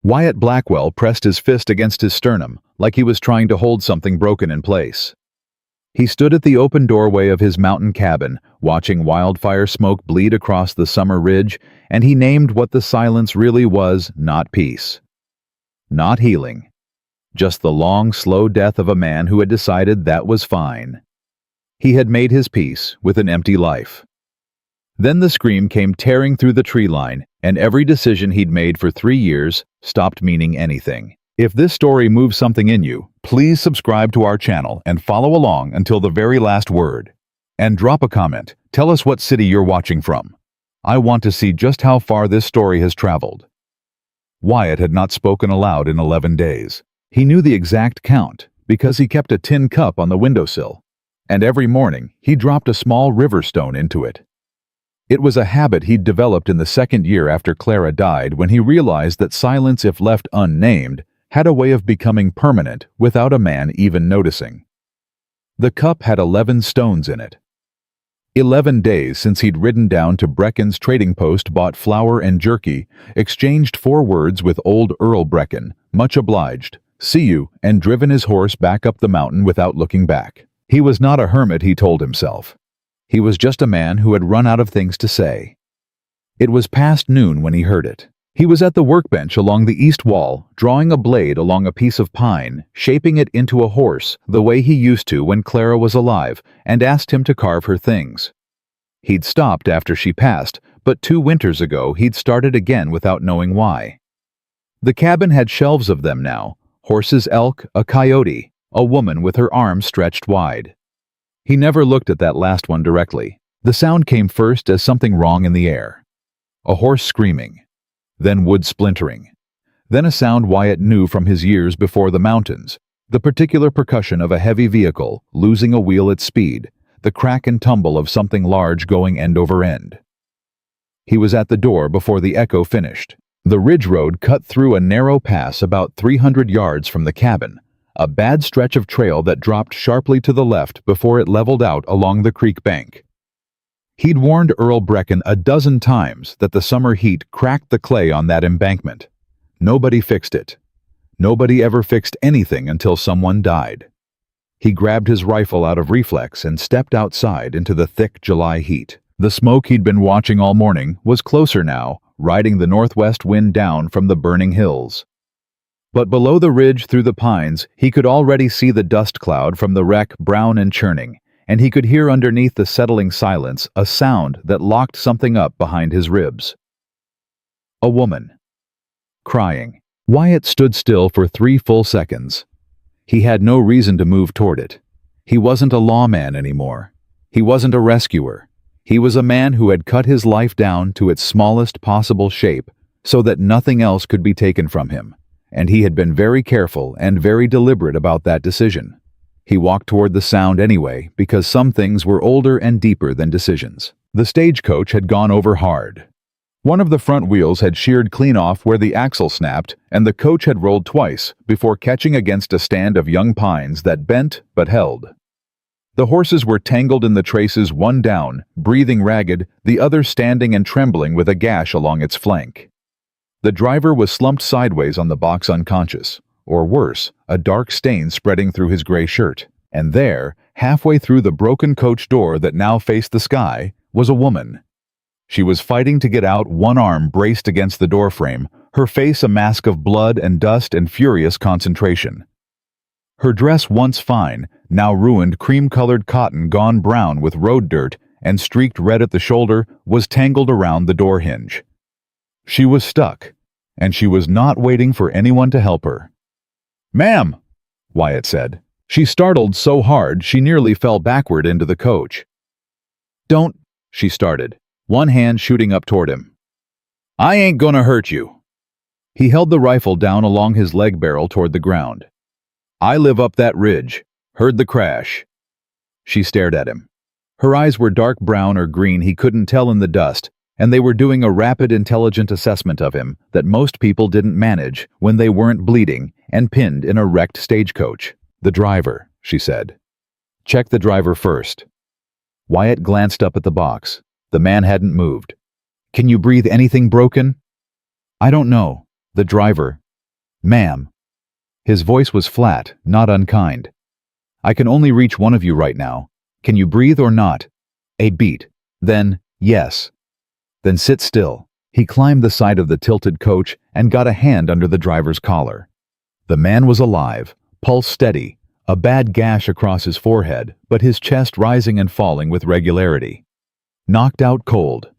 Wyatt Blackwell pressed his fist against his sternum, like he was trying to hold something broken in place. He stood at the open doorway of his mountain cabin, watching wildfire smoke bleed across the summer ridge, and he named what the silence really was: not peace. Not healing. Just the long, slow death of a man who had decided that was fine. He had made his peace with an empty life. Then the scream came tearing through the tree line, and every decision he'd made for 3 years stopped meaning anything. If this story moves something in you, please subscribe to our channel and follow along until the very last word. And drop a comment. Tell us what city you're watching from. I want to see just how far this story has traveled. Wyatt had not spoken aloud in 11 days. He knew the exact count because he kept a tin cup on the windowsill, and every morning he dropped a small river stone into it. It was a habit he'd developed in the second year after Clara died, when he realized that silence, if left unnamed, had a way of becoming permanent without a man even noticing. The cup had 11 stones in it. 11 days since he'd ridden down to Brecken's trading post, bought flour and jerky, exchanged 4 words with old Earl Brecken, much obliged, see you, and driven his horse back up the mountain without looking back. He was not a hermit, he told himself. He was just a man who had run out of things to say. It was past noon when he heard it. He was at the workbench along the east wall, drawing a blade along a piece of pine, shaping it into a horse the way he used to when Clara was alive, and asked him to carve her things. He'd stopped after she passed, but 2 winters ago he'd started again without knowing why. The cabin had shelves of them now: horses, elk, a coyote, a woman with her arms stretched wide. He never looked at that last one directly. The sound came first as something wrong in the air. A horse screaming. Then wood splintering. Then a sound Wyatt knew from his years before the mountains, the particular percussion of a heavy vehicle losing a wheel at speed, the crack and tumble of something large going end over end. He was at the door before the echo finished. The ridge road cut through a narrow pass about 300 yards from the cabin, a bad stretch of trail that dropped sharply to the left before it leveled out along the creek bank. He'd warned Earl Brecken a dozen times that the summer heat cracked the clay on that embankment. Nobody fixed it. Nobody ever fixed anything until someone died. He grabbed his rifle out of reflex and stepped outside into the thick July heat. The smoke he'd been watching all morning was closer now, riding the northwest wind down from the burning hills. But below the ridge through the pines, he could already see the dust cloud from the wreck, brown and churning, and he could hear underneath the settling silence a sound that locked something up behind his ribs. A woman. Crying. Wyatt stood still for 3 full seconds. He had no reason to move toward it. He wasn't a lawman anymore. He wasn't a rescuer. He was a man who had cut his life down to its smallest possible shape so that nothing else could be taken from him. And he had been very careful and very deliberate about that decision. He walked toward the sound anyway, because some things were older and deeper than decisions. The stagecoach had gone over hard. One of the front wheels had sheared clean off where the axle snapped, and the coach had rolled twice before catching against a stand of young pines that bent but held. The horses were tangled in the traces, one down, breathing ragged, the other standing and trembling with a gash along its flank. The driver was slumped sideways on the box unconscious, or worse, a dark stain spreading through his gray shirt. And there, halfway through the broken coach door that now faced the sky, was a woman. She was fighting to get out, one arm braced against the doorframe, her face a mask of blood and dust and furious concentration. Her dress, once fine, now ruined cream-colored cotton gone brown with road dirt and streaked red at the shoulder, was tangled around the door hinge. She was stuck, and she was not waiting for anyone to help her. "Ma'am," Wyatt said. She startled so hard she nearly fell backward into the coach. "Don't," she started, one hand shooting up toward him. "I ain't gonna hurt you." He held the rifle down along his leg barrel toward the ground. "I live up that ridge. Heard the crash." She stared at him. Her eyes were dark brown or green, he couldn't tell in the dust, and they were doing a rapid, intelligent assessment of him that most people didn't manage when they weren't bleeding and pinned in a wrecked stagecoach. "The driver," she said. "Check the driver first." Wyatt glanced up at the box. The man hadn't moved. "Can you breathe anything broken?" "I don't know." The driver, Ma'am. His voice was flat, not unkind. I can only reach one of you right now. Can you breathe or not? A beat. Then, yes. Then sit still. He climbed the side of the tilted coach and got a hand under the driver's collar. The man was alive, pulse steady, a bad gash across his forehead, but his chest rising and falling with regularity. Knocked out cold.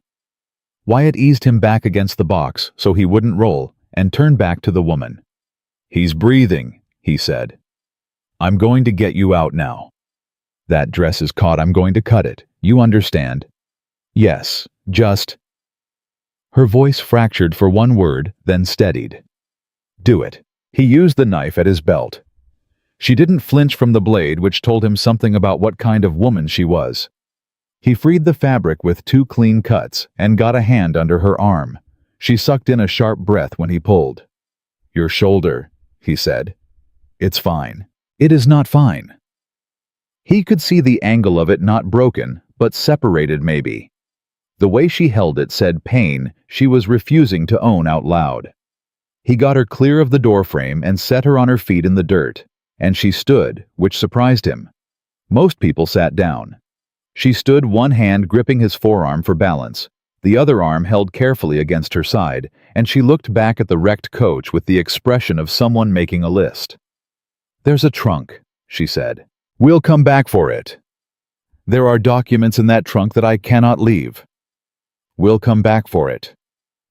Wyatt eased him back against the box so he wouldn't roll and turned back to the woman. He's breathing, he said. I'm going to get you out now. That dress is caught, I'm going to cut it. You understand? Yes, just... Her voice fractured for one word, then steadied. Do it. He used the knife at his belt. She didn't flinch from the blade, which told him something about what kind of woman she was. He freed the fabric with 2 clean cuts and got a hand under her arm. She sucked in a sharp breath when he pulled. Your shoulder, he said. It's fine. It is not fine. He could see the angle of it, not broken, but separated maybe. The way she held it said pain she was refusing to own out loud. He got her clear of the doorframe and set her on her feet in the dirt, and she stood, which surprised him. Most people sat down. She stood, one hand gripping his forearm for balance, the other arm held carefully against her side, and she looked back at the wrecked coach with the expression of someone making a list. There's a trunk, she said. We'll come back for it. There are documents in that trunk that I cannot leave. We'll come back for it.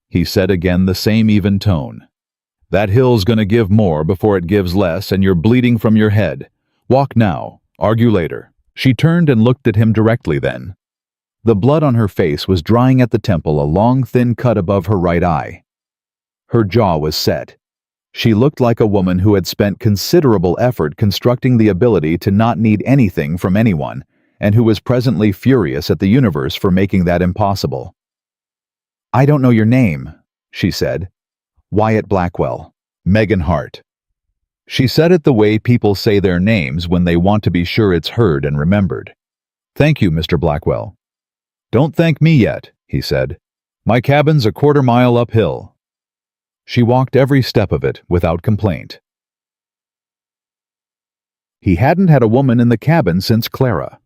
He said again, the same even tone. That hill's gonna give more before it gives less, and you're bleeding from your head. Walk now, argue later. She turned and looked at him directly then. The blood on her face was drying at the temple, a long thin cut above her right eye. Her jaw was set. She looked like a woman who had spent considerable effort constructing the ability to not need anything from anyone, and who was presently furious at the universe for making that impossible. I don't know your name, she said. Wyatt Blackwell. Megan Hart. She said it the way people say their names when they want to be sure it's heard and remembered. Thank you, Mr. Blackwell. Don't thank me yet, he said. My cabin's a 1/4 mile uphill. She walked every step of it without complaint. He hadn't had a woman in the cabin since Clara.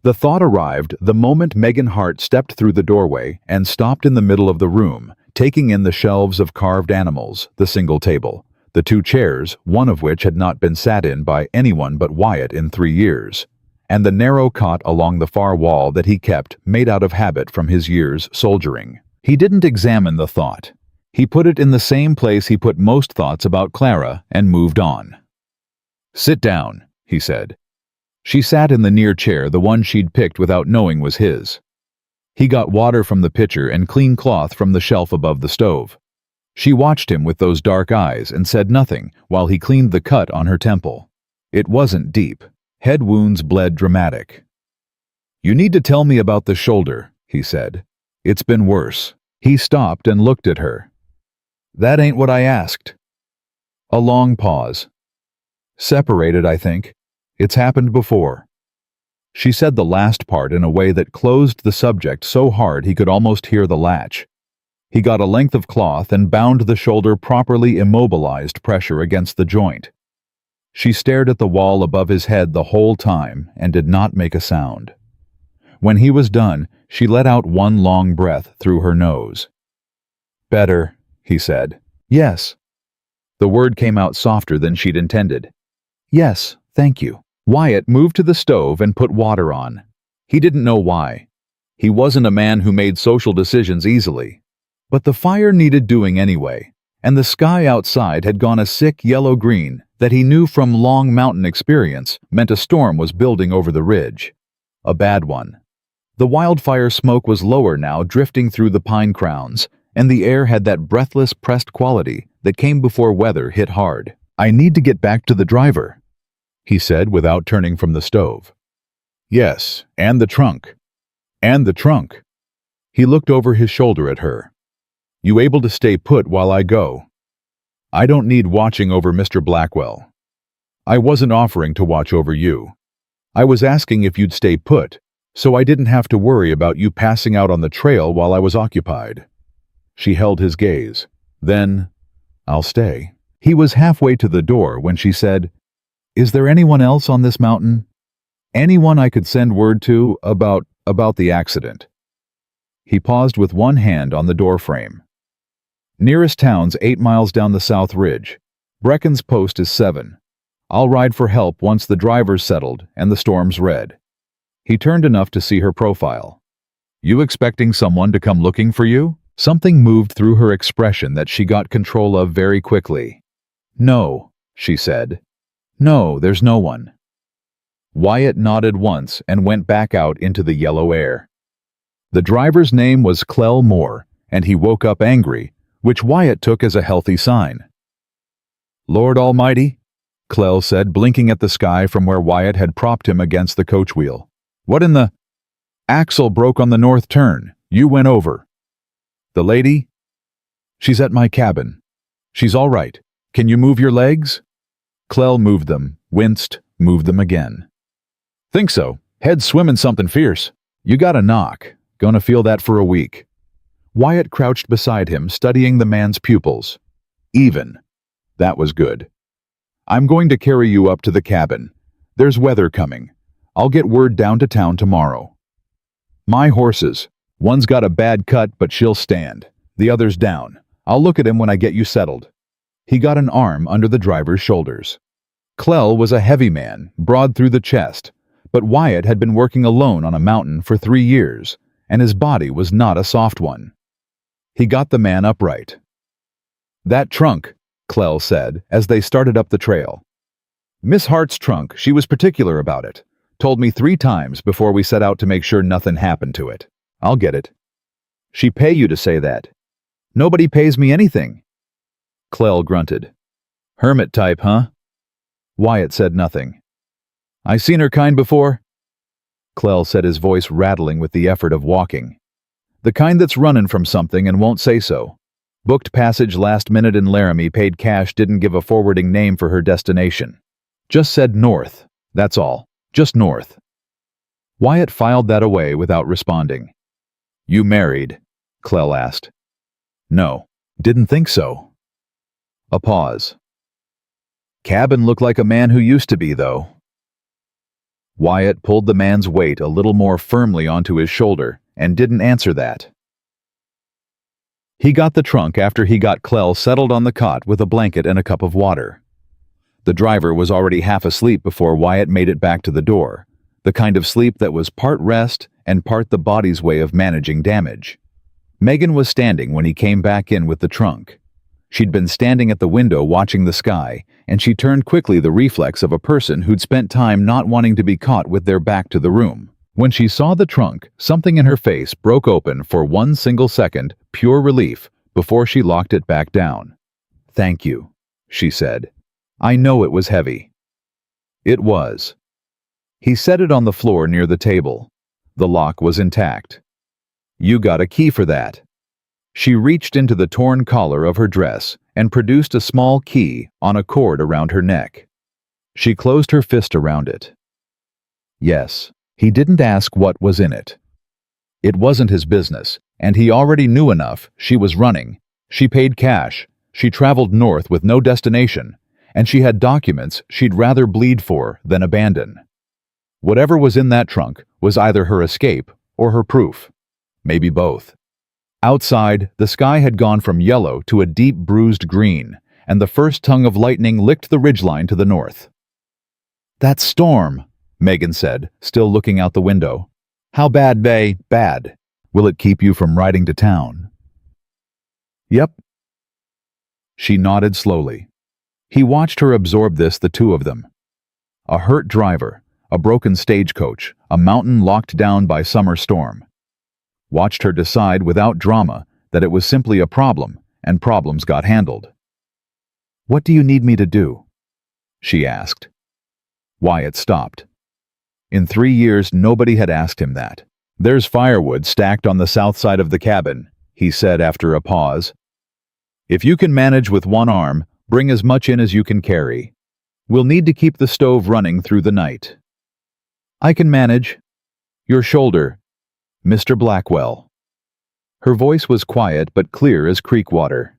The thought arrived the moment Megan Hart stepped through the doorway and stopped in the middle of the room, taking in the shelves of carved animals, the single table, the 2 chairs, one of which had not been sat in by anyone but Wyatt in 3 years, and the narrow cot along the far wall that he kept, made out of habit from his years soldiering. He didn't examine the thought. He put it in the same place he put most thoughts about Clara and moved on. Sit down, he said. She sat in the near chair, the one she'd picked without knowing was his. He got water from the pitcher and clean cloth from the shelf above the stove. She watched him with those dark eyes and said nothing while he cleaned the cut on her temple. It wasn't deep. Head wounds bled dramatic. You need to tell me about the shoulder, he said. It's been worse. He stopped and looked at her. That ain't what I asked. A long pause. Separated, I think. It's happened before. She said the last part in a way that closed the subject so hard he could almost hear the latch. He got a length of cloth and bound the shoulder properly, immobilized pressure against the joint. She stared at the wall above his head the whole time and did not make a sound. When he was done, she let out one long breath through her nose. Better, he said. Yes. The word came out softer than she'd intended. Yes, thank you. Wyatt moved to the stove and put water on. He didn't know why. He wasn't a man who made social decisions easily. But the fire needed doing anyway, and the sky outside had gone a sick yellow-green that he knew from long mountain experience meant a storm was building over the ridge. A bad one. The wildfire smoke was lower now, drifting through the pine crowns, and the air had that breathless, pressed quality that came before weather hit hard. I need to get back to the driver, he said without turning from the stove. Yes, and the trunk. And the trunk. He looked over his shoulder at her. You able to stay put while I go? I don't need watching over Mr. Blackwell. I wasn't offering to watch over you. I was asking if you'd stay put, so I didn't have to worry about you passing out on the trail while I was occupied. She held his gaze. Then, I'll stay. He was halfway to the door when she said, "Is there anyone else on this mountain? Anyone I could send word to about the accident?" He paused with one hand on the doorframe. "Nearest town's 8 miles down the south ridge. Brecken's post is 7. I'll ride for help once the driver's settled and the storm's red." He turned enough to see her profile. "You expecting someone to come looking for you?" Something moved through her expression that she got control of very quickly. "No," she said. "No, there's no one." Wyatt nodded once and went back out into the yellow air. The driver's name was Clell Moore, and he woke up angry, which Wyatt took as a healthy sign. "Lord Almighty," Clell said, blinking at the sky from where Wyatt had propped him against the coach wheel. "What in the—" "Axle broke on the north turn. You went over." "The lady?" "She's at my cabin. She's all right. Can you move your legs?" Clell moved them, winced, moved them again. "Think so. Head swimming something fierce. You got a knock. Gonna feel that for a week." Wyatt crouched beside him, studying the man's pupils. Even. That was good. "I'm going to carry you up to the cabin. There's weather coming. I'll get word down to town tomorrow." "My horses. One's got a bad cut, but she'll stand. The other's down. I'll look at him when I get you settled." He got an arm under the driver's shoulders. Clell was a heavy man, broad through the chest, but Wyatt had been working alone on a mountain for 3 years, and his body was not a soft one. He got the man upright. "That trunk," Clell said, as they started up the trail. "Miss Hart's trunk. She was particular about it. Told me 3 times before we set out to make sure nothing happened to it. I'll get it." "She pay you to say that?" "Nobody pays me anything." Clell grunted. "Hermit type, huh?" Wyatt said nothing. "I seen her kind before?" Clell said, his voice rattling with the effort of walking. "The kind that's running from something and won't say so. Booked passage last minute in Laramie, paid cash, didn't give a forwarding name for her destination. Just said north, that's all. Just north." Wyatt filed that away without responding. "You married?" Clell asked. "No, didn't think so." A pause. "Cabin looked like a man who used to be, though." Wyatt pulled the man's weight a little more firmly onto his shoulder and didn't answer that. He got the trunk after he got Clell settled on the cot with a blanket and a cup of water. The driver was already half asleep before Wyatt made it back to the door, the kind of sleep that was part rest and part the body's way of managing damage. Megan was standing when he came back in with the trunk. She'd been standing at the window watching the sky, and she turned quickly, the reflex of a person who'd spent time not wanting to be caught with their back to the room. When she saw the trunk, something in her face broke open for one single second, pure relief, before she locked it back down. "Thank you," she said. "I know it was heavy." It was. He set it on the floor near the table. The lock was intact. "You got a key for that." She reached into the torn collar of her dress and produced a small key on a cord around her neck. She closed her fist around it. Yes, he didn't ask what was in it. It wasn't his business, and he already knew enough. She was running. She paid cash. She traveled north with no destination, and she had documents she'd rather bleed for than abandon. Whatever was in that trunk was either her escape or her proof. Maybe both. Outside, the sky had gone from yellow to a deep bruised green, and the first tongue of lightning licked the ridgeline to the north. "That storm," Megan said, still looking out the window. "How bad, Bay? Bad. Will it keep you from riding to town?" "Yep." She nodded slowly. He watched her absorb this, the two of them. A hurt driver, a broken stagecoach, a mountain locked down by summer storm. Watched her decide without drama that it was simply a problem, and problems got handled. "What do you need me to do?" she asked. Wyatt stopped. In 3 years, nobody had asked him that. "There's firewood stacked on the south side of the cabin," he said after a pause. "If you can manage with one arm, bring as much in as you can carry. We'll need to keep the stove running through the night." "I can manage." "Your shoulder, Mr. Blackwell." Her voice was quiet but clear as creek water.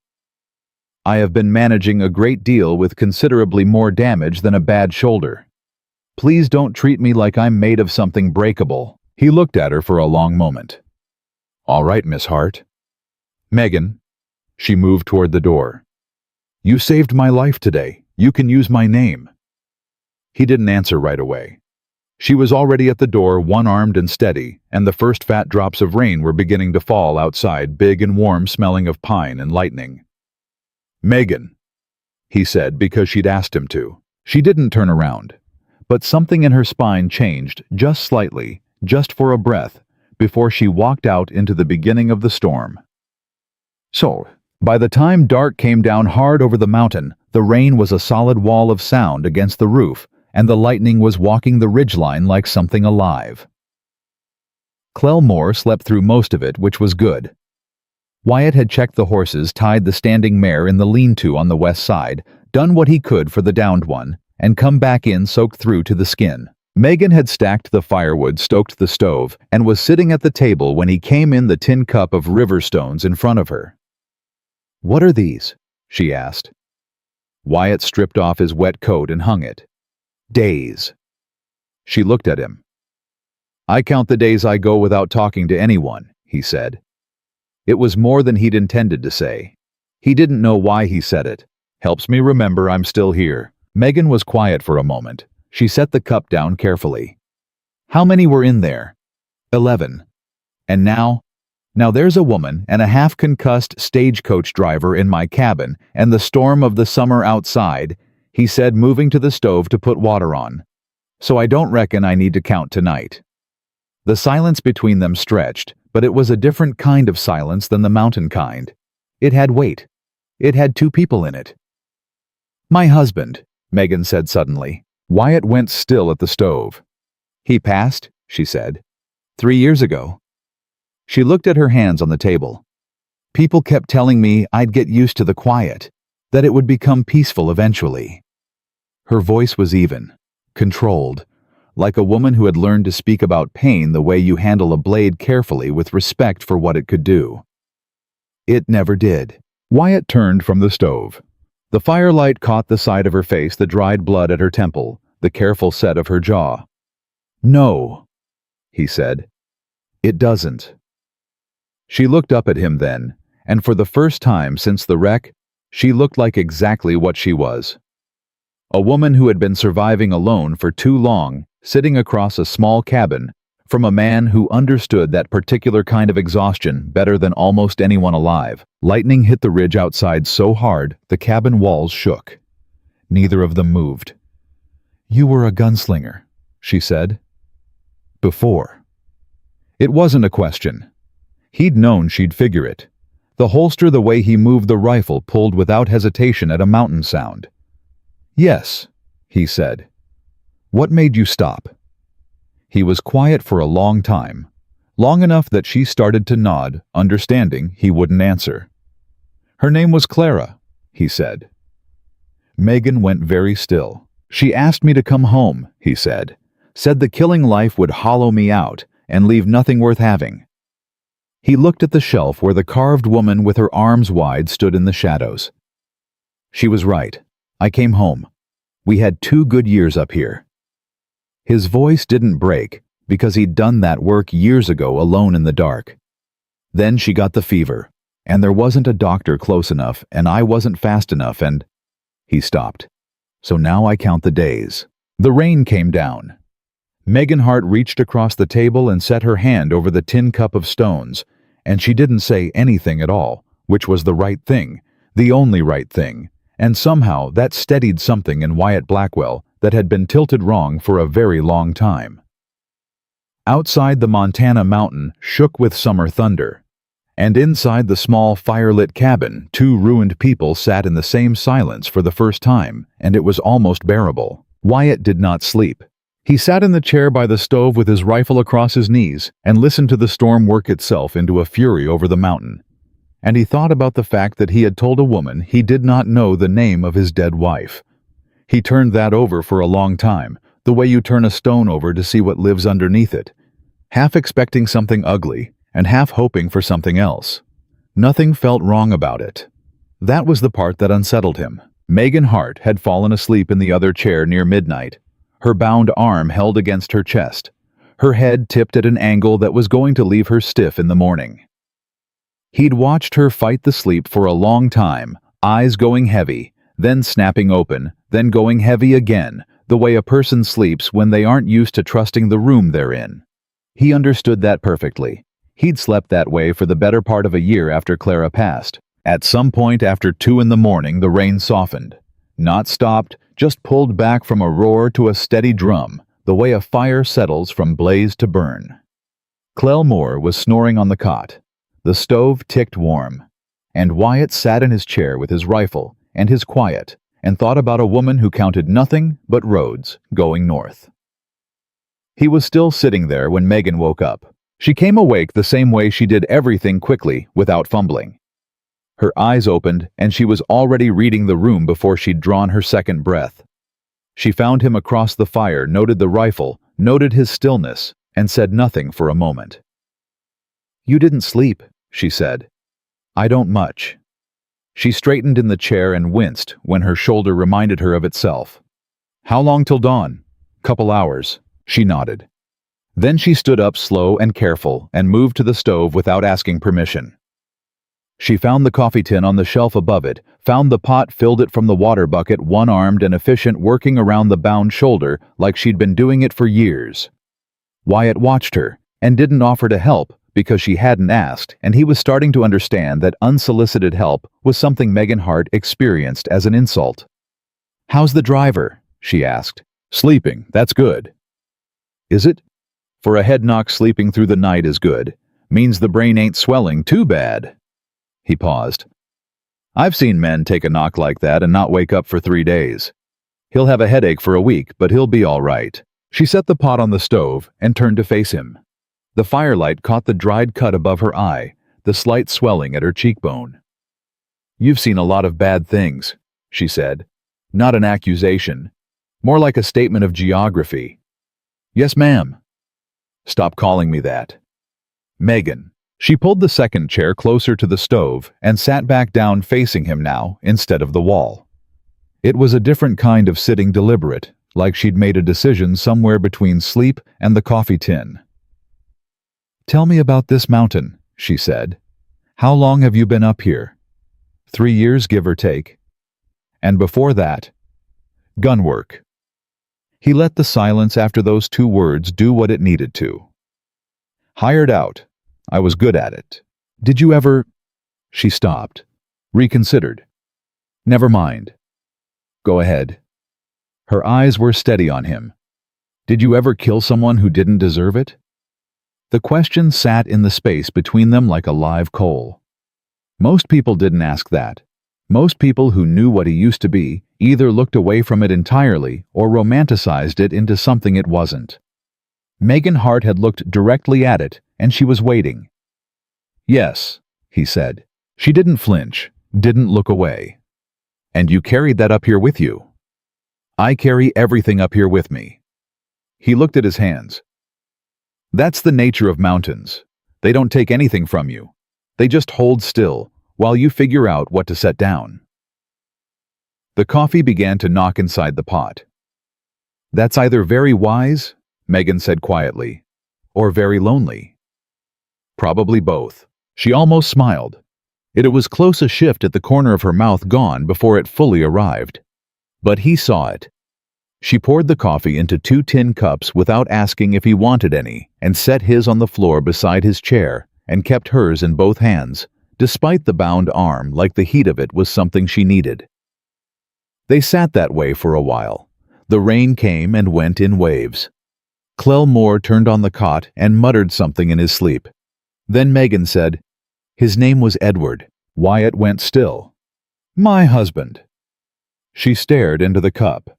I have been managing a great deal with considerably more damage than a bad shoulder. Please don't treat me like I'm made of something breakable." He looked at her for a long moment. "All right, Miss Hart." "Megan." She moved toward the door. "You saved my life today. You can use my name." He didn't answer right away. She was already at the door, one-armed and steady, and the first fat drops of rain were beginning to fall outside, big and warm, smelling of pine and lightning. "Megan," he said because she'd asked him to. She didn't turn around, but something in her spine changed, just slightly, just for a breath, before she walked out into the beginning of the storm. So, by the time dark came down hard over the mountain, the rain was a solid wall of sound against the roof, and the lightning was walking the ridgeline like something alive. Clearwater slept through most of it, which was good. Wyatt had checked the horses, tied the standing mare in the lean-to on the west side, done what he could for the downed one, and come back in soaked through to the skin. Megan had stacked the firewood, stoked the stove, and was sitting at the table when he came in, the tin cup of river stones in front of her. "What are these?" she asked. Wyatt stripped off his wet coat and hung it. "Days." She looked at him. "I count the days I go without talking to anyone," he said. It was more than he'd intended to say. He didn't know why he said it. "Helps me remember I'm still here." Megan was quiet for a moment. She set the cup down carefully. "How many were in there?" 11. "And now there's a woman and a half-concussed stagecoach driver in my cabin, and the storm of the summer outside," he said, moving to the stove to put water on. "So I don't reckon I need to count tonight." The silence between them stretched, but it was a different kind of silence than the mountain kind. It had weight. It had two people in it. "My husband," Megan said suddenly. Wyatt went still at the stove. "He passed," she said. 3 years ago." She looked at her hands on the table. "People kept telling me I'd get used to the quiet, that it would become peaceful eventually." Her voice was even, controlled, like a woman who had learned to speak about pain the way you handle a blade carefully with respect for what it could do. It never did. Wyatt turned from the stove. The firelight caught the side of her face, the dried blood at her temple, the careful set of her jaw. "No," he said. "It doesn't." She looked up at him then, and for the first time since the wreck, she looked like exactly what she was. A woman who had been surviving alone for too long, sitting across a small cabin, from a man who understood that particular kind of exhaustion better than almost anyone alive. Lightning hit the ridge outside so hard, the cabin walls shook. Neither of them moved. "You were a gunslinger," she said. "Before." It wasn't a question. He'd known she'd figure it. The holster, the way he moved the rifle, pulled without hesitation at a mountain sound. "Yes," he said. "What made you stop?" He was quiet for a long time, long enough that she started to nod, understanding he wouldn't answer. "Her name was Clara," he said. Megan went very still. "She asked me to come home," he said. "Said the killing life would hollow me out and leave nothing worth having." He looked at the shelf where the carved woman with her arms wide stood in the shadows. "She was right. I came home. We had 2 good years up here." His voice didn't break because he'd done that work years ago alone in the dark. "Then she got the fever, and there wasn't a doctor close enough, and I wasn't fast enough, and—" He stopped. "So now I count the days." The rain came down. Megan Hart reached across the table and set her hand over the tin cup of stones, and she didn't say anything at all, which was the right thing, the only right thing, and somehow that steadied something in Wyatt Blackwell that had been tilted wrong for a very long time. Outside, the Montana mountain shook with summer thunder, and inside the small fire-lit cabin, 2 ruined people sat in the same silence for the first time, and it was almost bearable. Wyatt did not sleep. He sat in the chair by the stove with his rifle across his knees and listened to the storm work itself into a fury over the mountain. And he thought about the fact that he had told a woman he did not know the name of his dead wife. He turned that over for a long time, the way you turn a stone over to see what lives underneath it, half expecting something ugly and half hoping for something else. Nothing felt wrong about it. That was the part that unsettled him. Megan Hart had fallen asleep in the other chair near midnight, her bound arm held against her chest, her head tipped at an angle that was going to leave her stiff in the morning. He'd watched her fight the sleep for a long time, eyes going heavy, then snapping open, then going heavy again, the way a person sleeps when they aren't used to trusting the room they're in. He understood that perfectly. He'd slept that way for the better part of a year after Clara passed. At some point after 2 in the morning, the rain softened. Not stopped, just pulled back from a roar to a steady drum, the way a fire settles from blaze to burn. Clearwater was snoring on the cot. The stove ticked warm, and Wyatt sat in his chair with his rifle and his quiet, and thought about a woman who counted nothing but roads going north. He was still sitting there when Megan woke up. She came awake the same way she did everything quickly, without fumbling. Her eyes opened, and she was already reading the room before she'd drawn her second breath. She found him across the fire, noted the rifle, noted his stillness, and said nothing for a moment. "You didn't sleep," she said. "I don't much." She straightened in the chair and winced when her shoulder reminded her of itself. "How long till dawn?" "Couple hours," she nodded. Then she stood up slow and careful and moved to the stove without asking permission. She found the coffee tin on the shelf above it, found the pot, filled it from the water bucket, one-armed and efficient, working around the bound shoulder like she'd been doing it for years. Wyatt watched her and didn't offer to help because she hadn't asked, and he was starting to understand that unsolicited help was something Megan Hart experienced as an insult. "How's the driver?" she asked. "Sleeping, that's good." "Is it? For a head knock, sleeping through the night is good. Means the brain ain't swelling too bad." He paused. "I've seen men take a knock like that and not wake up for 3 days. He'll have a headache for a week, but he'll be all right." She set the pot on the stove and turned to face him. The firelight caught the dried cut above her eye, the slight swelling at her cheekbone. "You've seen a lot of bad things," she said. Not an accusation. More like a statement of geography. "Yes, ma'am." "Stop calling me that." "Megan." She pulled the second chair closer to the stove and sat back down, facing him now instead of the wall. It was a different kind of sitting, deliberate, like she'd made a decision somewhere between sleep and the coffee tin. "Tell me about this mountain," she said. "How long have you been up here?" 3 years, give or take. "And before that?" "Gun work." He let the silence after those 2 words do what it needed to. "Hired out. I was good at it. Did you ever—" She stopped, reconsidered. "Never mind. Go ahead." Her eyes were steady on him. "Did you ever kill someone who didn't deserve it?" The question sat in the space between them like a live coal. Most people didn't ask that. Most people who knew what he used to be either looked away from it entirely or romanticized it into something it wasn't. Megan Hart had looked directly at it, and she was waiting. "Yes," he said. She didn't flinch, didn't look away. "And you carried that up here with you?" "I carry everything up here with me." He looked at his hands. "That's the nature of mountains. They don't take anything from you. They just hold still while you figure out what to set down." The coffee began to knock inside the pot. "That's either very wise," Megan said quietly, "or very lonely." "Probably both." She almost smiled. It was close a shift at the corner of her mouth gone before it fully arrived. But he saw it. She poured the coffee into 2 tin cups without asking if he wanted any, and set his on the floor beside his chair, and kept hers in both hands, despite the bound arm, like the heat of it was something she needed. They sat that way for a while. The rain came and went in waves. Clearwater turned on the cot and muttered something in his sleep. Then Megan said, "His name was Edward." Wyatt went still. "My husband." She stared into the cup.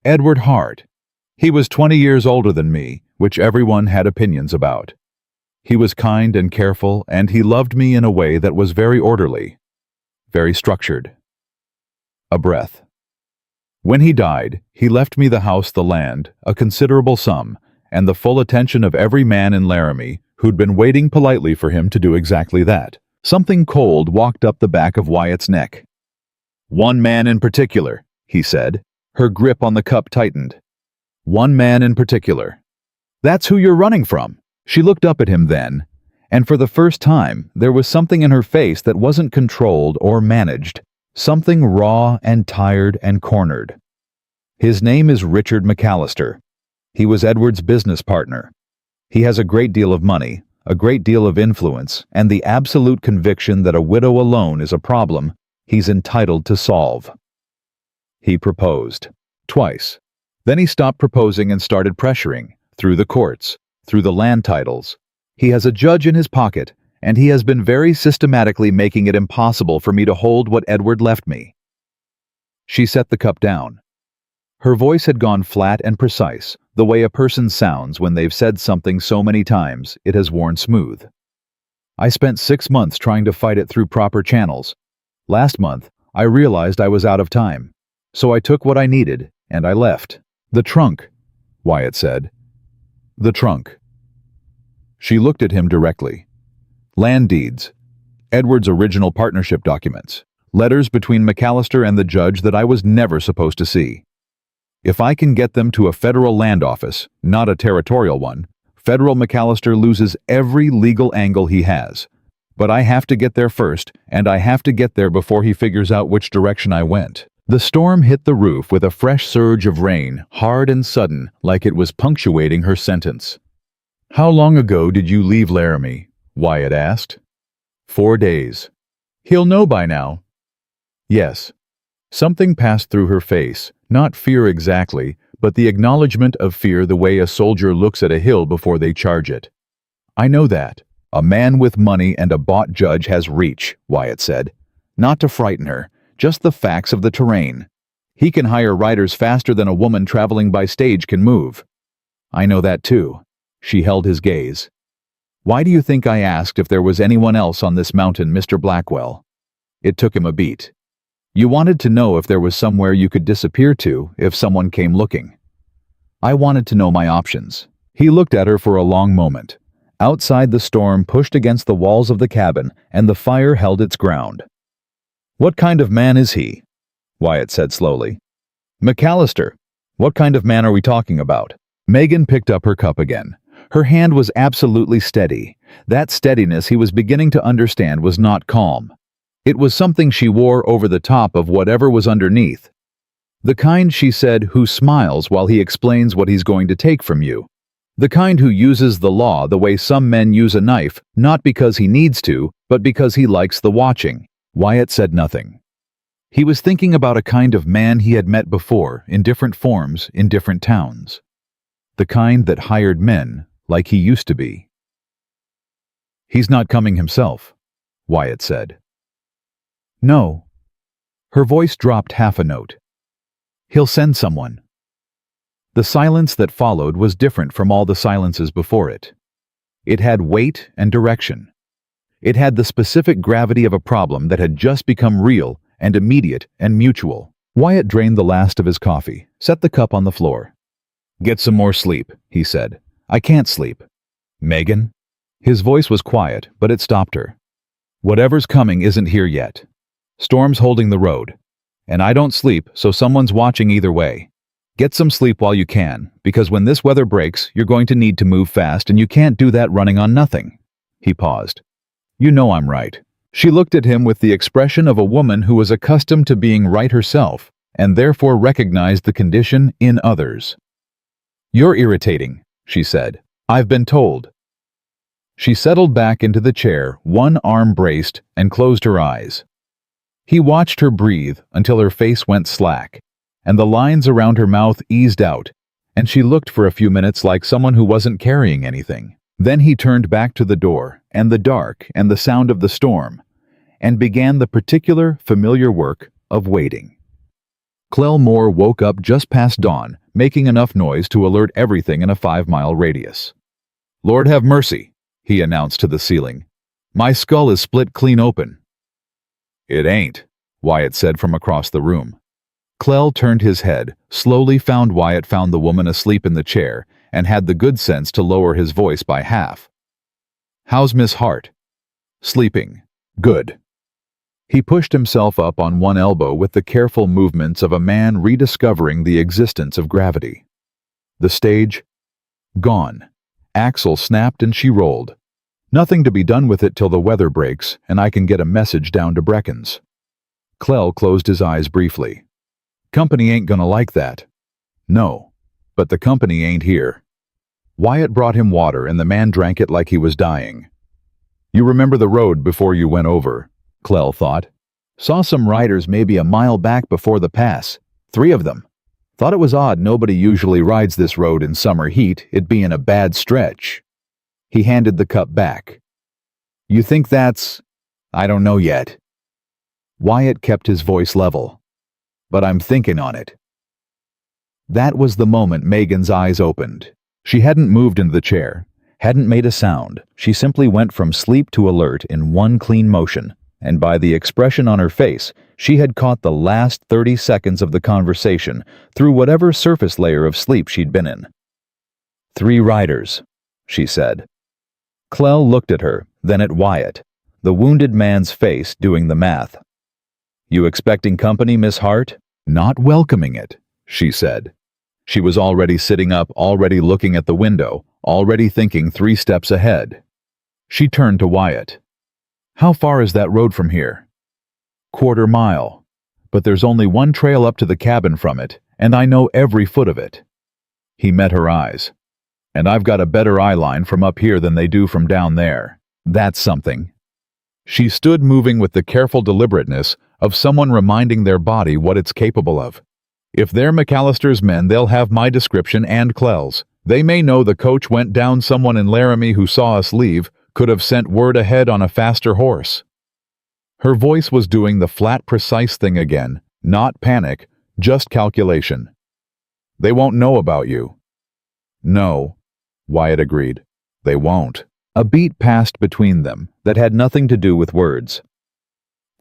"Edward Hart. He was 20 years older than me, which everyone had opinions about. He was kind and careful, and he loved me in a way that was very orderly, very structured." A breath. "When he died, he left me the house, the land, a considerable sum, and the full attention of every man in Laramie who'd been waiting politely for him to do exactly that, Something cold walked up the back of Wyatt's neck. "One man in particular," he said. Her grip on the cup tightened. "One man in particular. That's who you're running from." She looked up at him then, and for the first time, there was something in her face that wasn't controlled or managed, something raw and tired and cornered. "His name is Richard McAllister. He was Edward's business partner. He has a great deal of money, a great deal of influence, and the absolute conviction that a widow alone is a problem he's entitled to solve." He proposed. Twice. Then he stopped proposing and started pressuring, through the courts, through the land titles. He has a judge in his pocket, and he has been very systematically making it impossible for me to hold what Edward left me. She set the cup down. Her voice had gone flat and precise, the way a person sounds when they've said something so many times it has worn smooth. "I spent 6 months trying to fight it through proper channels. Last month, I realized I was out of time. So I took what I needed, and I left." "The trunk," Wyatt said. "The trunk." She looked at him directly. "Land deeds. Edward's original partnership documents. Letters between McAllister and the judge that I was never supposed to see. If I can get them to a federal land office, not a territorial one, federal McAllister loses every legal angle he has. But I have to get there first, and I have to get there before he figures out which direction I went." The storm hit the roof with a fresh surge of rain, hard and sudden, like it was punctuating her sentence. "How long ago did you leave Laramie?" Wyatt asked. 4 days. "He'll know by now." "Yes." Something passed through her face, not fear exactly, but the acknowledgement of fear the way a soldier looks at a hill before they charge it. "I know that. A man with money and a bought judge has reach," Wyatt said. "Not to frighten her. Just the facts of the terrain. He can hire riders faster than a woman traveling by stage can move." "I know that too." She held his gaze. "Why do you think I asked if there was anyone else on this mountain, Mr. Blackwell?" It took him a beat. "You wanted to know if there was somewhere you could disappear to if someone came looking." "I wanted to know my options." He looked at her for a long moment. Outside, the storm pushed against the walls of the cabin, and the fire held its ground. "What kind of man is he?" Wyatt said slowly. "McAllister. What kind of man are we talking about?" Megan picked up her cup again. Her hand was absolutely steady. That steadiness he was beginning to understand was not calm. It was something she wore over the top of whatever was underneath. "The kind," she said, "who smiles while he explains what he's going to take from you. The kind who uses the law the way some men use a knife, not because he needs to, but because he likes the watching." Wyatt said nothing. He was thinking about a kind of man he had met before, in different forms, in different towns. The kind that hired men, like he used to be. "He's not coming himself," Wyatt said. "No." Her voice dropped half a note. "He'll send someone." The silence that followed was different from all the silences before it. It had weight and direction. It had the specific gravity of a problem that had just become real and immediate and mutual. Wyatt drained the last of his coffee, set the cup on the floor. "Get some more sleep," he said. "I can't sleep." "Megan?" His voice was quiet, but it stopped her. "Whatever's coming isn't here yet. Storm's holding the road. And I don't sleep, so someone's watching either way. Get some sleep while you can, because when this weather breaks, you're going to need to move fast, and you can't do that running on nothing." He paused. "You know I'm right." She looked at him with the expression of a woman who was accustomed to being right herself, and therefore recognized the condition in others. "You're irritating," she said. "I've been told." She settled back into the chair, one arm braced, and closed her eyes. He watched her breathe until her face went slack, and the lines around her mouth eased out, and she looked for a few minutes like someone who wasn't carrying anything. Then he turned back to the door, and the dark, and the sound of the storm, and began the particular, familiar work of waiting. Clearwater woke up just past dawn, making enough noise to alert everything in a 5-mile radius. "Lord have mercy," he announced to the ceiling. "My skull is split clean open." "It ain't," Wyatt said from across the room. Clell turned his head, slowly found the woman asleep in the chair, and had the good sense to lower his voice by half. "How's Miss Hart?" "Sleeping. Good. He pushed himself up on one elbow with the careful movements of a man rediscovering the existence of gravity. The stage? Gone. Axle snapped and she rolled. Nothing to be done with it till the weather breaks and I can get a message down to Brecken's. Clell closed his eyes briefly. Company ain't gonna like that. No, but the company ain't here. Wyatt brought him water and the man drank it like he was dying. You remember the road before you went over, Clell thought. Saw some riders maybe a mile back before the pass. 3 of them. Thought it was odd nobody usually rides this road in summer heat, it being a bad stretch. He handed the cup back. You think that's... I don't know yet. Wyatt kept his voice level. But I'm thinking on it. That was the moment Megan's eyes opened. She hadn't moved into the chair, hadn't made a sound. She simply went from sleep to alert in one clean motion, and by the expression on her face, she had caught the last 30 seconds of the conversation through whatever surface layer of sleep she'd been in. 3 riders, she said. Clell looked at her, then at Wyatt, the wounded man's face doing the math. You expecting company, Miss Hart? Not welcoming it, she said. She was already sitting up, already looking at the window, already thinking 3 steps ahead. She turned to Wyatt. How far is that road from here? 1/4 mile. But there's only one trail up to the cabin from it, and I know every foot of it. He met her eyes. And I've got a better eye line from up here than they do from down there. That's something. She stood moving with the careful deliberateness of someone reminding their body what it's capable of. If they're McAllister's men, they'll have my description and Clell's. They may know the coach went down. Someone in Laramie who saw us leave could have sent word ahead on a faster horse. Her voice was doing the flat, precise thing again, not panic, just calculation. They won't know about you. No, Wyatt agreed. They won't. A beat passed between them that had nothing to do with words.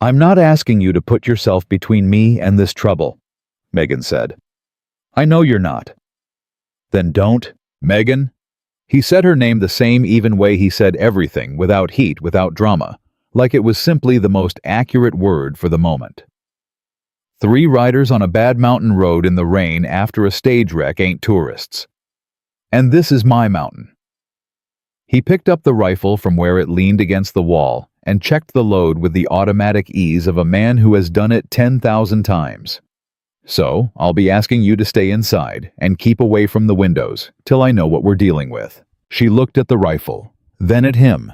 I'm not asking you to put yourself between me and this trouble, Megan said. I know you're not. Then don't, Megan. He said her name the same even way he said everything, without heat, without drama, like it was simply the most accurate word for the moment. 3 riders on a bad mountain road in the rain after a stage wreck ain't tourists. And this is my mountain. He picked up the rifle from where it leaned against the wall and checked the load with the automatic ease of a man who has done it 10,000 times. So, I'll be asking you to stay inside and keep away from the windows till I know what we're dealing with. She looked at the rifle, then at him.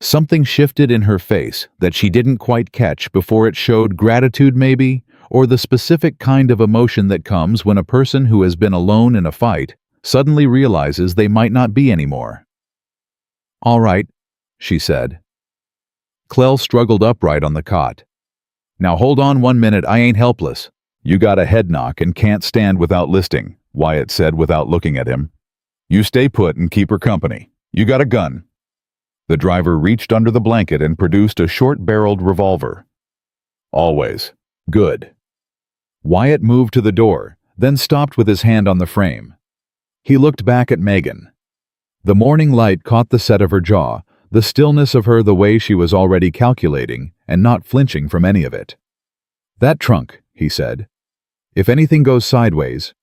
Something shifted in her face that she didn't quite catch before it showed gratitude maybe, or the specific kind of emotion that comes when a person who has been alone in a fight suddenly realizes they might not be anymore. All right, she said. Clell struggled upright on the cot. Now hold on 1 minute, I ain't helpless. You got a head knock and can't stand without listing, Wyatt said without looking at him. You stay put and keep her company. You got a gun. The driver reached under the blanket and produced a short-barreled revolver. Always. Good. Wyatt moved to the door, then stopped with his hand on the frame. He looked back at Megan. The morning light caught the set of her jaw, the stillness of her, the way she was already calculating and not flinching from any of it. That trunk, he said. If anything goes sideways.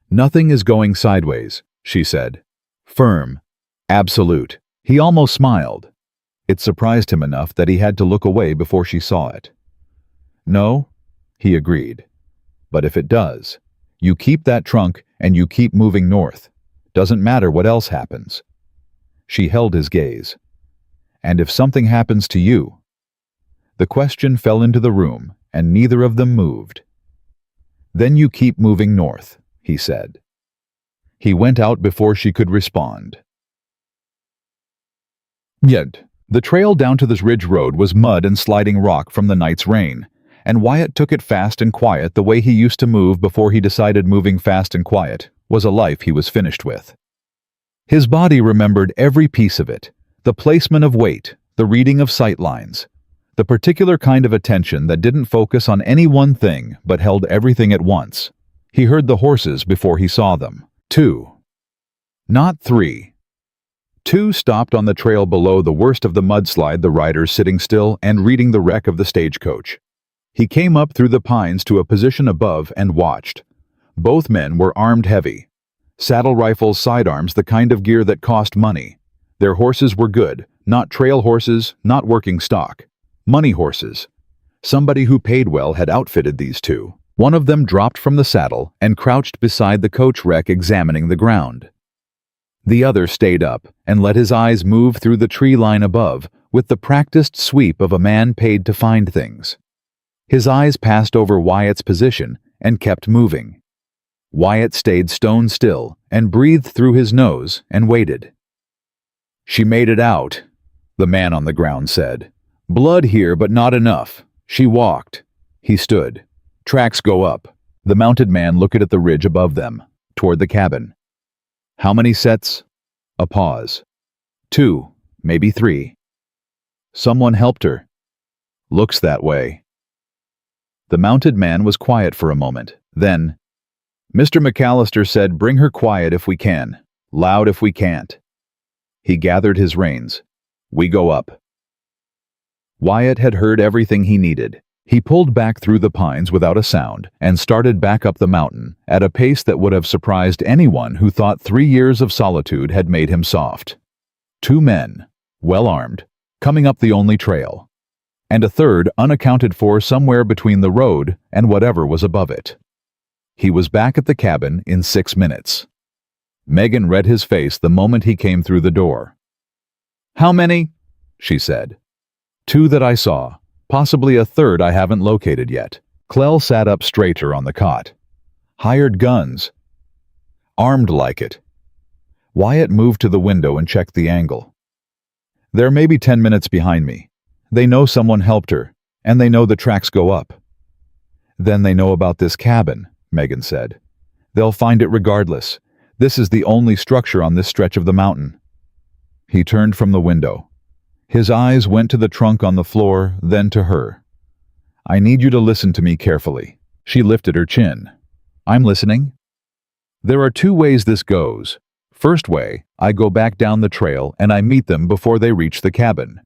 Nothing is going sideways, she said. Firm. Absolute. He almost smiled. It surprised him enough that he had to look away before she saw it. No, he agreed. But if it does, you keep that trunk and you keep moving north. Doesn't matter what else happens. She held his gaze. And if something happens to you? The question fell into the room, and neither of them moved. Then you keep moving north, he said. He went out before she could respond. Yet, the trail down to this ridge road was mud and sliding rock from the night's rain, and Wyatt took it fast and quiet the way he used to move before he decided moving fast and quiet was a life he was finished with. His body remembered every piece of it, the placement of weight, the reading of sight lines, the particular kind of attention that didn't focus on any one thing but held everything at once. He heard the horses before he saw them. 2. Not 3. Two stopped on the trail below the worst of the mudslide, the riders sitting still and reading the wreck of the stagecoach. He came up through the pines to a position above and watched. Both men were armed heavy. Saddle rifles, sidearms, the kind of gear that cost money. Their horses were good, not trail horses, not working stock. Money horses. Somebody who paid well had outfitted these two. One of them dropped from the saddle and crouched beside the coach wreck examining the ground. The other stayed up and let his eyes move through the tree line above with the practiced sweep of a man paid to find things. His eyes passed over Wyatt's position and kept moving. Wyatt stayed stone still and breathed through his nose and waited. "She made it out," the man on the ground said. "Blood here, but not enough. She walked." He stood. "Tracks go up." The mounted man looked at the ridge above them, toward the cabin. "How many sets?" A pause. "2, maybe 3. "Someone helped her." "Looks that way." The mounted man was quiet for a moment. Then, "Mr. McAllister said bring her quiet if we can, loud if we can't." He gathered his reins. "We go up." Wyatt had heard everything he needed. He pulled back through the pines without a sound and started back up the mountain at a pace that would have surprised anyone who thought 3 years of solitude had made him soft. 2 men, well armed, coming up the only trail, and a third unaccounted for somewhere between the road and whatever was above it. He was back at the cabin in 6 minutes. Megan read his face the moment he came through the door. "How many?" she said. "2 that I saw. Possibly a third I haven't located yet." Clell sat up straighter on the cot. "Hired guns. Armed like it." Wyatt moved to the window and checked the angle. "They're maybe 10 minutes behind me. They know someone helped her, and they know the tracks go up." "Then they know about this cabin," Megan said. "They'll find it regardless. This is the only structure on this stretch of the mountain." He turned from the window. His eyes went to the trunk on the floor, then to her. "I need you to listen to me carefully." She lifted her chin. "I'm listening." "There are 2 ways this goes. First way, I go back down the trail and I meet them before they reach the cabin.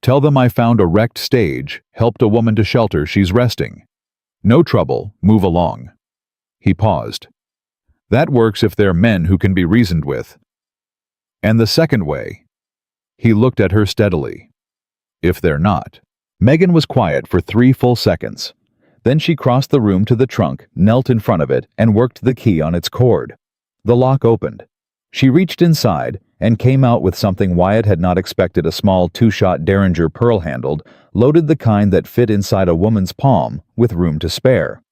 Tell them I found a wrecked stage, helped a woman to shelter, she's resting. No trouble, move along." He paused. "That works if they're men who can be reasoned with." "And the second way?" He looked at her steadily. "If they're not." Megan was quiet for 3 full seconds. Then she crossed the room to the trunk, knelt in front of it, and worked the key on its cord. The lock opened. She reached inside and came out with something Wyatt had not expected, a small 2-shot Derringer pearl-handled, loaded, the kind that fit inside a woman's palm, with room to spare.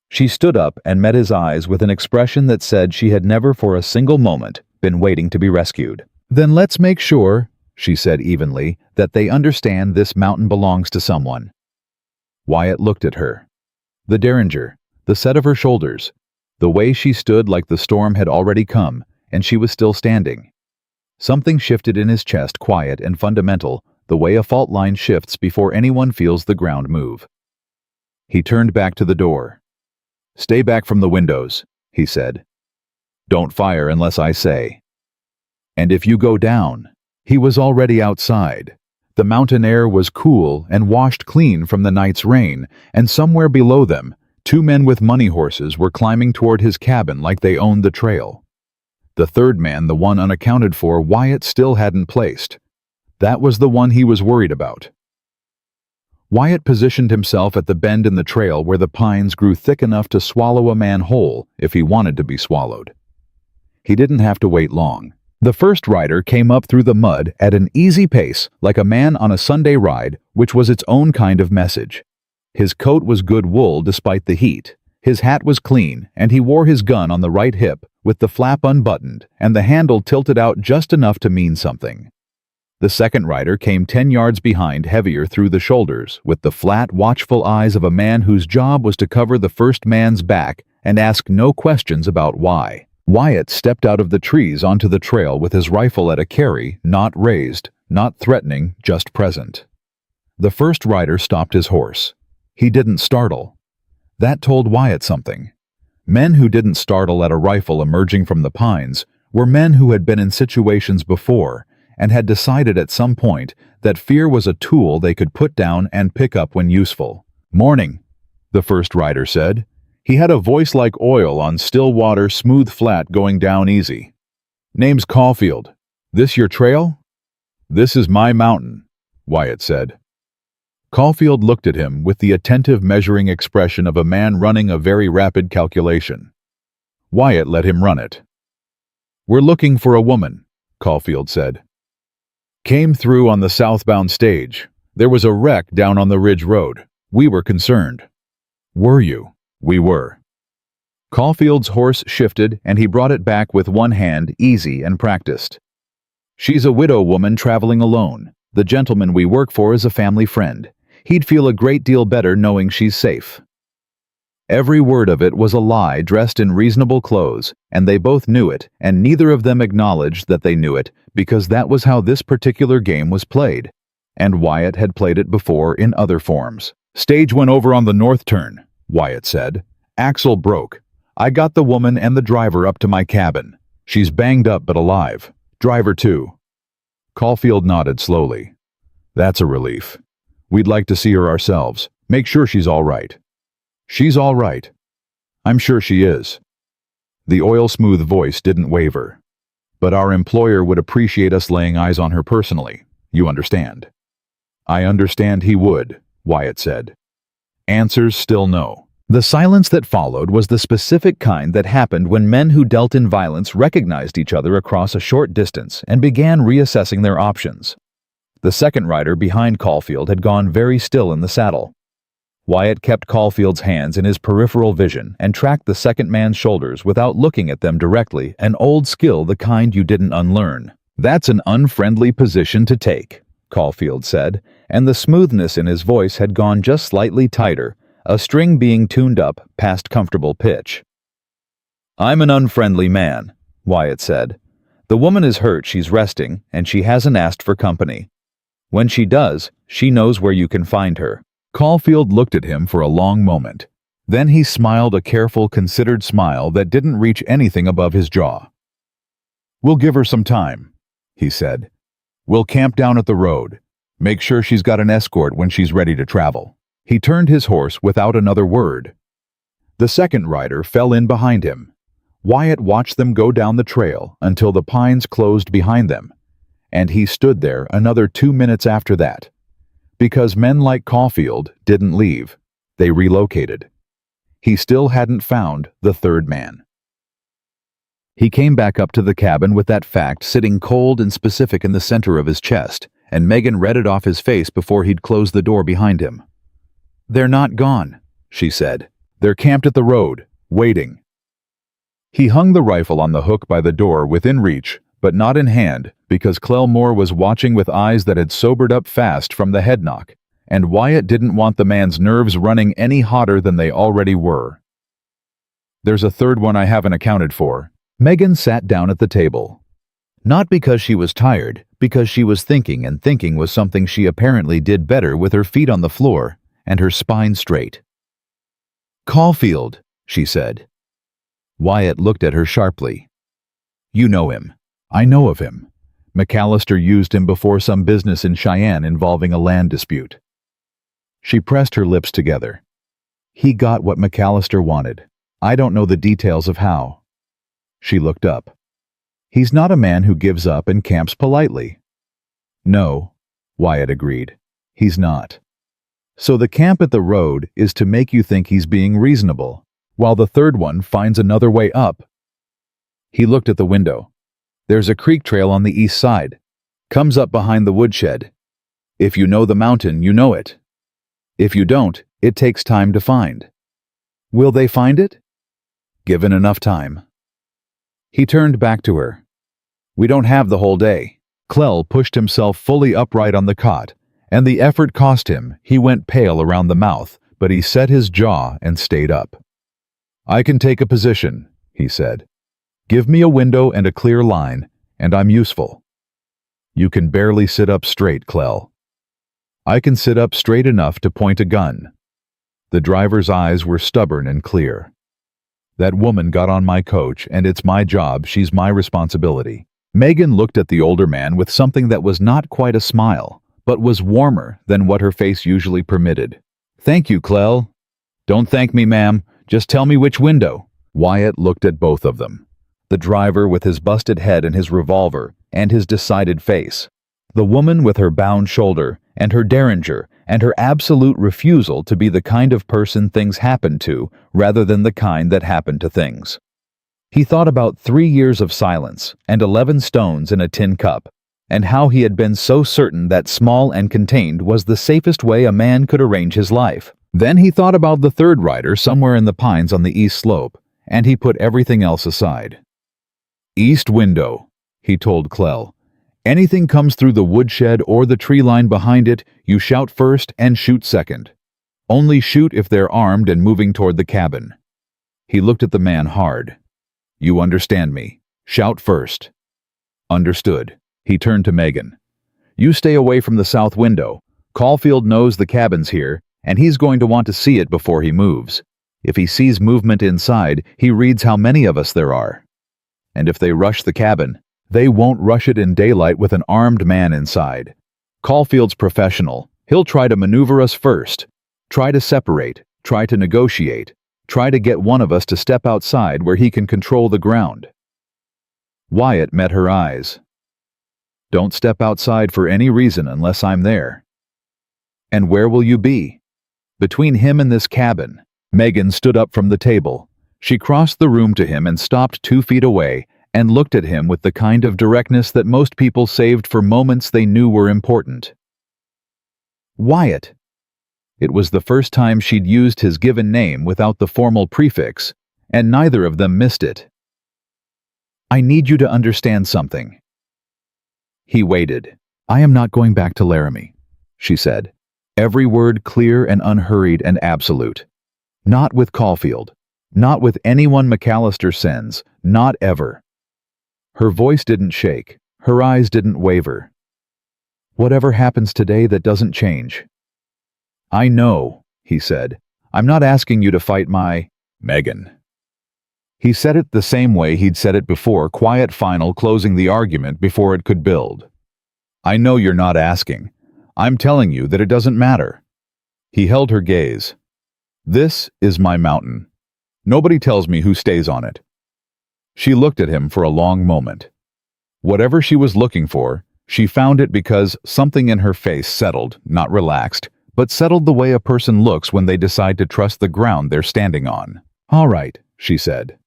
She stood up and met his eyes with an expression that said she had never for a single moment been waiting to be rescued. "Then let's make sure," she said evenly, "that they understand this mountain belongs to someone." Wyatt looked at her. The Derringer, the set of her shoulders, the way she stood like the storm had already come, and she was still standing. Something shifted in his chest, quiet and fundamental, the way a fault line shifts before anyone feels the ground move. He turned back to the door. "Stay back from the windows," he said. "Don't fire unless I say. And if you go down..." He was already outside. The mountain air was cool and washed clean from the night's rain, and somewhere below them, 2 men with money horses were climbing toward his cabin like they owned the trail. The third man, the one unaccounted for, Wyatt still hadn't placed. That was the one he was worried about. Wyatt positioned himself at the bend in the trail where the pines grew thick enough to swallow a man whole if he wanted to be swallowed. He didn't have to wait long. The first rider came up through the mud at an easy pace, like a man on a Sunday ride, which was its own kind of message. His coat was good wool despite the heat. His hat was clean, and he wore his gun on the right hip, with the flap unbuttoned and the handle tilted out just enough to mean something. The second rider came 10 yards behind, heavier through the shoulders, with the flat, watchful eyes of a man whose job was to cover the first man's back and ask no questions about why. Wyatt stepped out of the trees onto the trail with his rifle at a carry, not raised, not threatening, just present. The first rider stopped his horse. He didn't startle. That told Wyatt something. Men who didn't startle at a rifle emerging from the pines were men who had been in situations before and had decided at some point that fear was a tool they could put down and pick up when useful. "Morning," the first rider said. He had a voice like oil on still water, smooth flat, going down easy. "Name's Caulfield. This your trail?" "This is my mountain," Wyatt said. Caulfield looked at him with the attentive, measuring expression of a man running a very rapid calculation. Wyatt let him run it. "We're looking for a woman," Caulfield said. "Came through on the southbound stage. There was a wreck down on the Ridge Road. We were concerned." "Were you?" "We were." Caulfield's horse shifted, and he brought it back with one hand, easy and practiced. "She's a widow woman traveling alone. The gentleman we work for is a family friend. He'd feel a great deal better knowing she's safe." Every word of it was a lie dressed in reasonable clothes, and they both knew it, and neither of them acknowledged that they knew it, because that was how this particular game was played, and Wyatt had played it before in other forms. "Stage went over on the north turn," Wyatt said. "Axle broke. I got the woman and the driver up to my cabin. She's banged up but alive. Driver too." Caulfield nodded slowly. "That's a relief. We'd like to see her ourselves. Make sure she's all right." "She's all right. I'm sure she is." The oil-smooth voice didn't waver. "But our employer would appreciate us laying eyes on her personally. You understand?" "I understand he would," Wyatt said. Answers still no. The silence that followed was the specific kind that happened when men who dealt in violence recognized each other across a short distance and began reassessing their options. The second rider behind Caulfield had gone very still in the saddle. Wyatt kept Caulfield's hands in his peripheral vision and tracked the second man's shoulders without looking at them directly, an old skill, the kind you didn't unlearn. "That's an unfriendly position to take," Caulfield said, and the smoothness in his voice had gone just slightly tighter, a string being tuned up past comfortable pitch. "I'm an unfriendly man," Wyatt said. "The woman is hurt, she's resting, and she hasn't asked for company. When she does, she knows where you can find her." Caulfield looked at him for a long moment. Then he smiled a careful, considered smile that didn't reach anything above his jaw. "We'll give her some time," he said. "We'll camp down at the road. Make sure she's got an escort when she's ready to travel." He turned his horse without another word. The second rider fell in behind him. Wyatt watched them go down the trail until the pines closed behind them, and he stood there another 2 minutes after that. Because men like Caulfield didn't leave, they relocated. He still hadn't found the third man. He came back up to the cabin with that fact sitting cold and specific in the center of his chest, and Megan read it off his face before he'd closed the door behind him. "They're not gone," she said. "They're camped at the road, waiting." He hung the rifle on the hook by the door within reach, but not in hand, because Clearwater was watching with eyes that had sobered up fast from the head knock, and Wyatt didn't want the man's nerves running any hotter than they already were. "There's a third one I haven't accounted for." Megan sat down at the table. Not because she was tired, because she was thinking, and thinking was something she apparently did better with her feet on the floor and her spine straight. "Caulfield," she said. Wyatt looked at her sharply. "You know him." "I know of him. McAllister used him before some business in Cheyenne involving a land dispute." She pressed her lips together. "He got what McAllister wanted. I don't know the details of how." She looked up. "He's not a man who gives up and camps politely." "No," Wyatt agreed. "He's not. So the camp at the road is to make you think he's being reasonable, while the third one finds another way up." He looked at the window. "There's a creek trail on the east side. Comes up behind the woodshed. If you know the mountain, you know it. If you don't, it takes time to find." "Will they find it?" "Given enough time." He turned back to her. "We don't have the whole day." Clell pushed himself fully upright on the cot, and the effort cost him. He went pale around the mouth, but he set his jaw and stayed up. "I can take a position," he said. "Give me a window and a clear line, and I'm useful." "You can barely sit up straight, Clell." "I can sit up straight enough to point a gun." The driver's eyes were stubborn and clear. That woman got on my coach, and it's my job, she's my responsibility. Megan looked at the older man with something that was not quite a smile, but was warmer than what her face usually permitted. Thank you, Clell. Don't thank me, ma'am. Just tell me which window. Wyatt looked at both of them. The driver with his busted head and his revolver, and his decided face. The woman with her bound shoulder, and her derringer, and her absolute refusal to be the kind of person things happen to, rather than the kind that happen to things. He thought about 3 years of silence, and 11 stones in a tin cup, and how he had been so certain that small and contained was the safest way a man could arrange his life. Then he thought about the third rider somewhere in the pines on the east slope, and he put everything else aside. East window, he told Clell. Anything comes through the woodshed or the tree line behind it, you shout first and shoot second. Only shoot if they're armed and moving toward the cabin. He looked at the man hard. You understand me. Shout first. Understood. He turned to Megan. You stay away from the south window. Caulfield knows the cabin's here, and he's going to want to see it before he moves. If he sees movement inside, he reads how many of us there are. And if they rush the cabin, they won't rush it in daylight with an armed man inside. Caulfield's professional. He'll try to maneuver us first. Try to separate. Try to negotiate. Try to get one of us to step outside where he can control the ground. Wyatt met her eyes. Don't step outside for any reason unless I'm there. And where will you be? Between him and this cabin. Megan stood up from the table. She crossed the room to him and stopped 2 feet away and looked at him with the kind of directness that most people saved for moments they knew were important. Wyatt. It was the first time she'd used his given name without the formal prefix, and neither of them missed it. I need you to understand something. He waited. I am not going back to Laramie, she said. Every word clear and unhurried and absolute. Not with Caulfield. Not with anyone McAllister sends. Not ever. Her voice didn't shake. Her eyes didn't waver. Whatever happens today, that doesn't change. I know, he said. I'm not asking you to fight my Megan. He said it the same way he'd said it before, quiet final, closing the argument before it could build. I know you're not asking. I'm telling you that it doesn't matter. He held her gaze. This is my mountain. Nobody tells me who stays on it. She looked at him for a long moment. Whatever she was looking for, she found it because something in her face settled, not relaxed, but settled the way a person looks when they decide to trust the ground they're standing on. All right, she said.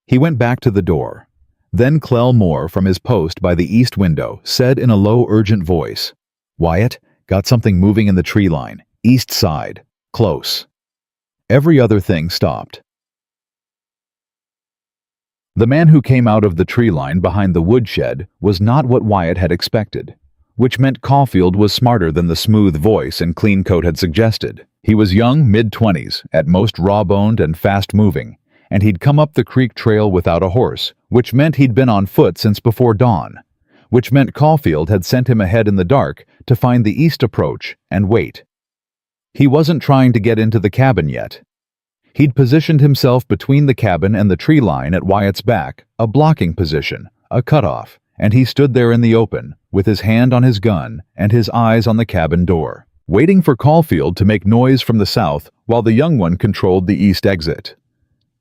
He went back to the door. Then Clell Moore, from his post by the east window, said in a low, urgent voice, Wyatt, got something moving in the tree line, east side, close. Every other thing stopped. The man who came out of the tree line behind the woodshed was not what Wyatt had expected, which meant Caulfield was smarter than the smooth voice and clean coat had suggested. He was young, mid-20s, at most raw-boned and fast-moving, and he'd come up the creek trail without a horse, which meant he'd been on foot since before dawn, which meant Caulfield had sent him ahead in the dark to find the east approach and wait. He wasn't trying to get into the cabin yet. He'd positioned himself between the cabin and the tree line at Wyatt's back, a blocking position, a cutoff, and he stood there in the open, with his hand on his gun and his eyes on the cabin door, waiting for Caulfield to make noise from the south while the young one controlled the east exit.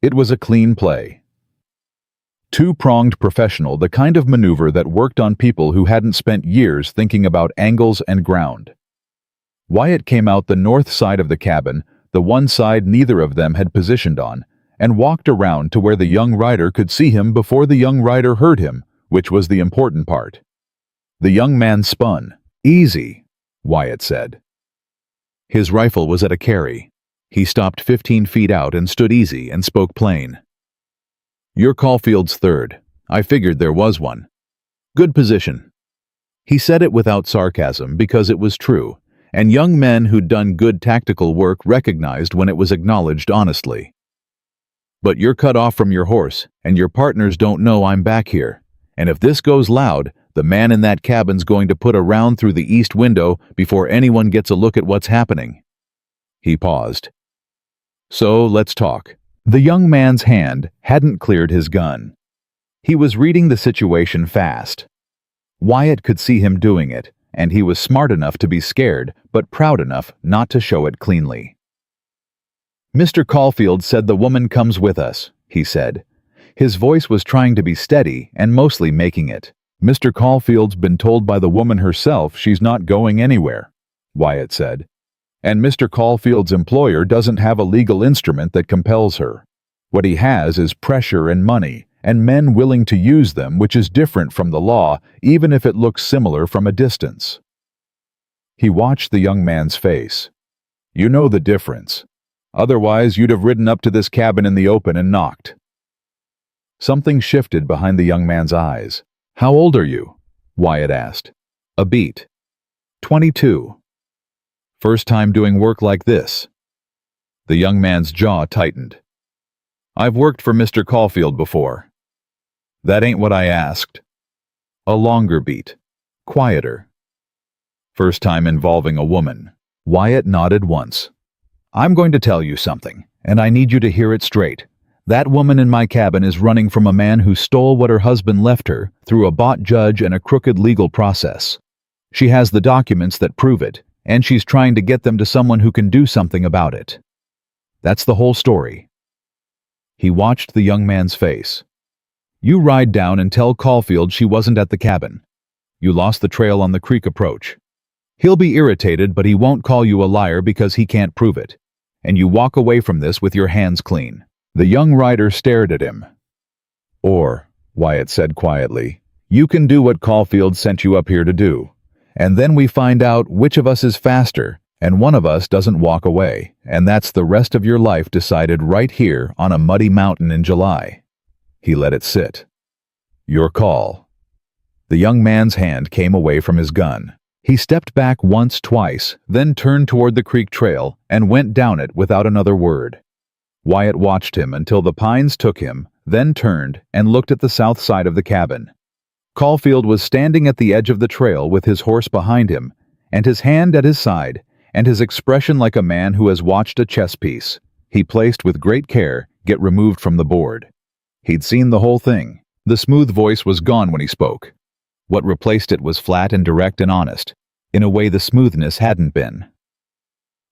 It was a clean play. Two-pronged professional, the kind of maneuver that worked on people who hadn't spent years thinking about angles and ground. Wyatt came out the north side of the cabin, the one side neither of them had positioned on, and walked around to where the young rider could see him before the young rider heard him, which was the important part. The young man spun. Easy, Wyatt said. His rifle was at a carry. He stopped 15 feet out and stood easy and spoke plain. You're Caulfield's third. I figured there was one. Good position. He said it without sarcasm because it was true, and young men who'd done good tactical work recognized when it was acknowledged honestly. But you're cut off from your horse, and your partners don't know I'm back here, and if this goes loud, the man in that cabin's going to put a round through the east window before anyone gets a look at what's happening. He paused. So let's talk. The young man's hand hadn't cleared his gun. He was reading the situation fast. Wyatt could see him doing it, and he was smart enough to be scared, but proud enough not to show it cleanly. "Mr. Caulfield said the woman comes with us," he said. His voice was trying to be steady and mostly making it. "Mr. Caulfield's been told by the woman herself she's not going anywhere," Wyatt said. "And Mr. Caulfield's employer doesn't have a legal instrument that compels her. What he has is pressure and money, and men willing to use them, which is different from the law, even if it looks similar from a distance." He watched the young man's face. "You know the difference. Otherwise, you'd have ridden up to this cabin in the open and knocked." Something shifted behind the young man's eyes. "How old are you?" Wyatt asked. "A beat." 22. "First time doing work like this?" The young man's jaw tightened. "I've worked for Mr. Caulfield before." "That ain't what I asked." A longer beat. Quieter. "First time involving a woman." Wyatt nodded once. "I'm going to tell you something, and I need you to hear it straight. That woman in my cabin is running from a man who stole what her husband left her through a bought judge and a crooked legal process. She has the documents that prove it, and she's trying to get them to someone who can do something about it. That's the whole story." He watched the young man's face. "You ride down and tell Caulfield she wasn't at the cabin. You lost the trail on the creek approach. He'll be irritated, but he won't call you a liar because he can't prove it. And you walk away from this with your hands clean." The young rider stared at him. "Or," Wyatt said quietly, "you can do what Caulfield sent you up here to do. And then we find out which of us is faster, and one of us doesn't walk away, and that's the rest of your life decided right here on a muddy mountain in July." He let it sit. "Your call." The young man's hand came away from his gun. He stepped back once, twice, then turned toward the creek trail and went down it without another word. Wyatt watched him until the pines took him, then turned and looked at the south side of the cabin. Caulfield was standing at the edge of the trail with his horse behind him, and his hand at his side, and his expression like a man who has watched a chess piece he placed with great care get removed from the board. He'd seen the whole thing. The smooth voice was gone when he spoke. What replaced it was flat and direct and honest, in a way the smoothness hadn't been.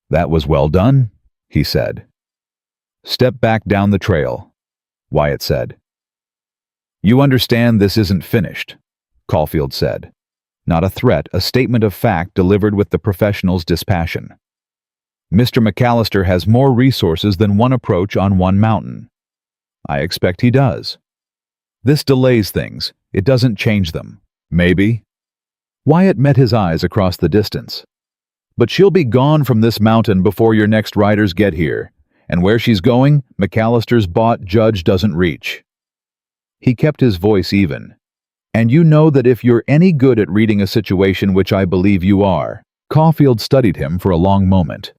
"That was well done," he said. "Step back down the trail," Wyatt said. "You understand this isn't finished," Caulfield said. Not a threat, a statement of fact delivered with the professional's dispassion. "Mr. McAllister has more resources than one approach on one mountain. I expect he does. This delays things. It doesn't change them. Maybe." Wyatt met his eyes across the distance. "But she'll be gone from this mountain before your next riders get here. And where she's going, McAllister's bought judge doesn't reach." He kept his voice even. "And you know that if you're any good at reading a situation, which I believe you are." Caulfield studied him for a long moment.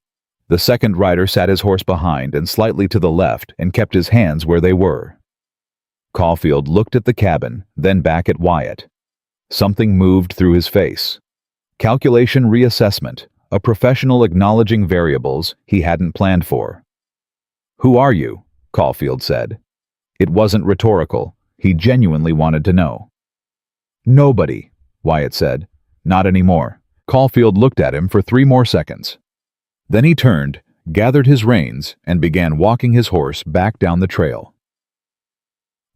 The second rider sat his horse behind and slightly to the left and kept his hands where they were. Caulfield looked at the cabin, then back at Wyatt. Something moved through his face. Calculation reassessment, a professional acknowledging variables he hadn't planned for. "Who are you?" Caulfield said. It wasn't rhetorical. He genuinely wanted to know. "Nobody," Wyatt said. "Not anymore." Caulfield looked at him for 3 more seconds. Then he turned, gathered his reins, and began walking his horse back down the trail.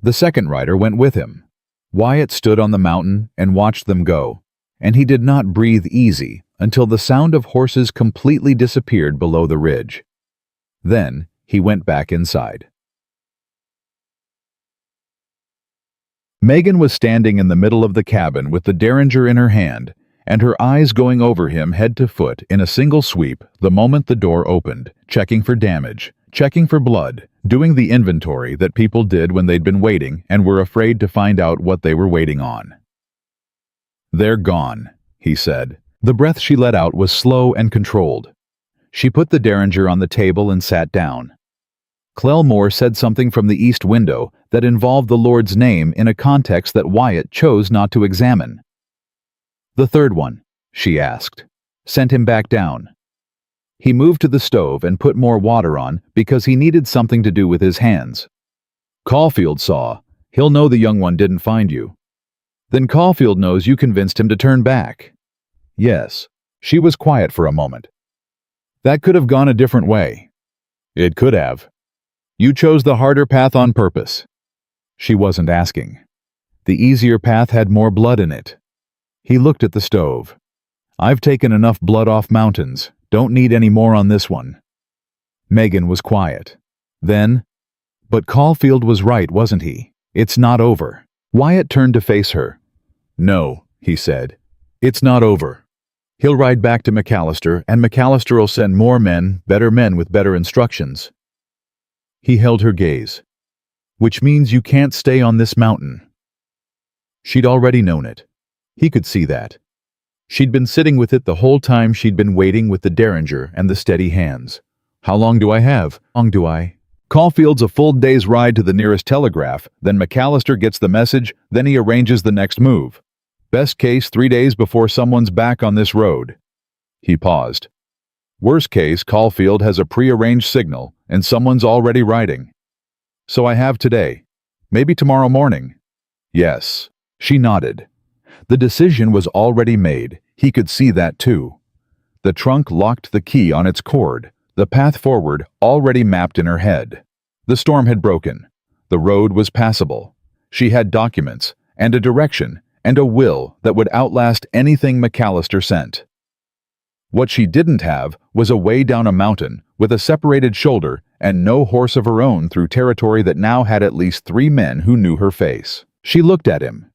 The second rider went with him. Wyatt stood on the mountain and watched them go, and he did not breathe easy until the sound of horses completely disappeared below the ridge. Then he went back inside. Megan was standing in the middle of the cabin with the derringer in her hand, and her eyes going over him head to foot in a single sweep the moment the door opened, checking for damage, checking for blood, doing the inventory that people did when they'd been waiting and were afraid to find out what they were waiting on. "They're gone," he said. The breath she let out was slow and controlled. She put the derringer on the table and sat down. Clearwater said something from the east window that involved the Lord's name in a context that Wyatt chose not to examine. "The third one," she asked. "Sent him back down." He moved to the stove and put more water on because he needed something to do with his hands. Caulfield saw. He'll know the young one didn't find you. Then Caulfield knows you convinced him to turn back. Yes. She was quiet for a moment. That could have gone a different way. It could have. You chose the harder path on purpose. She wasn't asking. The easier path had more blood in it. He looked at the stove. I've taken enough blood off mountains. Don't need any more on this one. Megan was quiet. Then, but Caulfield was right, wasn't he? It's not over. Wyatt turned to face her. No, he said. It's not over. He'll ride back to McAllister, and McAllister will send more men with better instructions. He held her gaze. Which means you can't stay on this mountain. She'd already known it. He could see that. She'd been sitting with it the whole time she'd been waiting with the derringer and the steady hands. How long do I have? How long do I? Caulfield's a full day's ride to the nearest telegraph, then McAllister gets the message, then he arranges the next move. Best case, 3 days before someone's back on this road. He paused. Worst case, Caulfield has a pre-arranged signal, and someone's already riding. So I have today. Maybe tomorrow morning. Yes. She nodded. The decision was already made. He could see that too. The trunk locked the key on its cord, the path forward already mapped in her head. The storm had broken. The road was passable. She had documents, and a direction, and a will that would outlast anything McAllister sent. What she didn't have was a way down a mountain with a separated shoulder and no horse of her own through territory that now had at least 3 men who knew her face. She looked at him.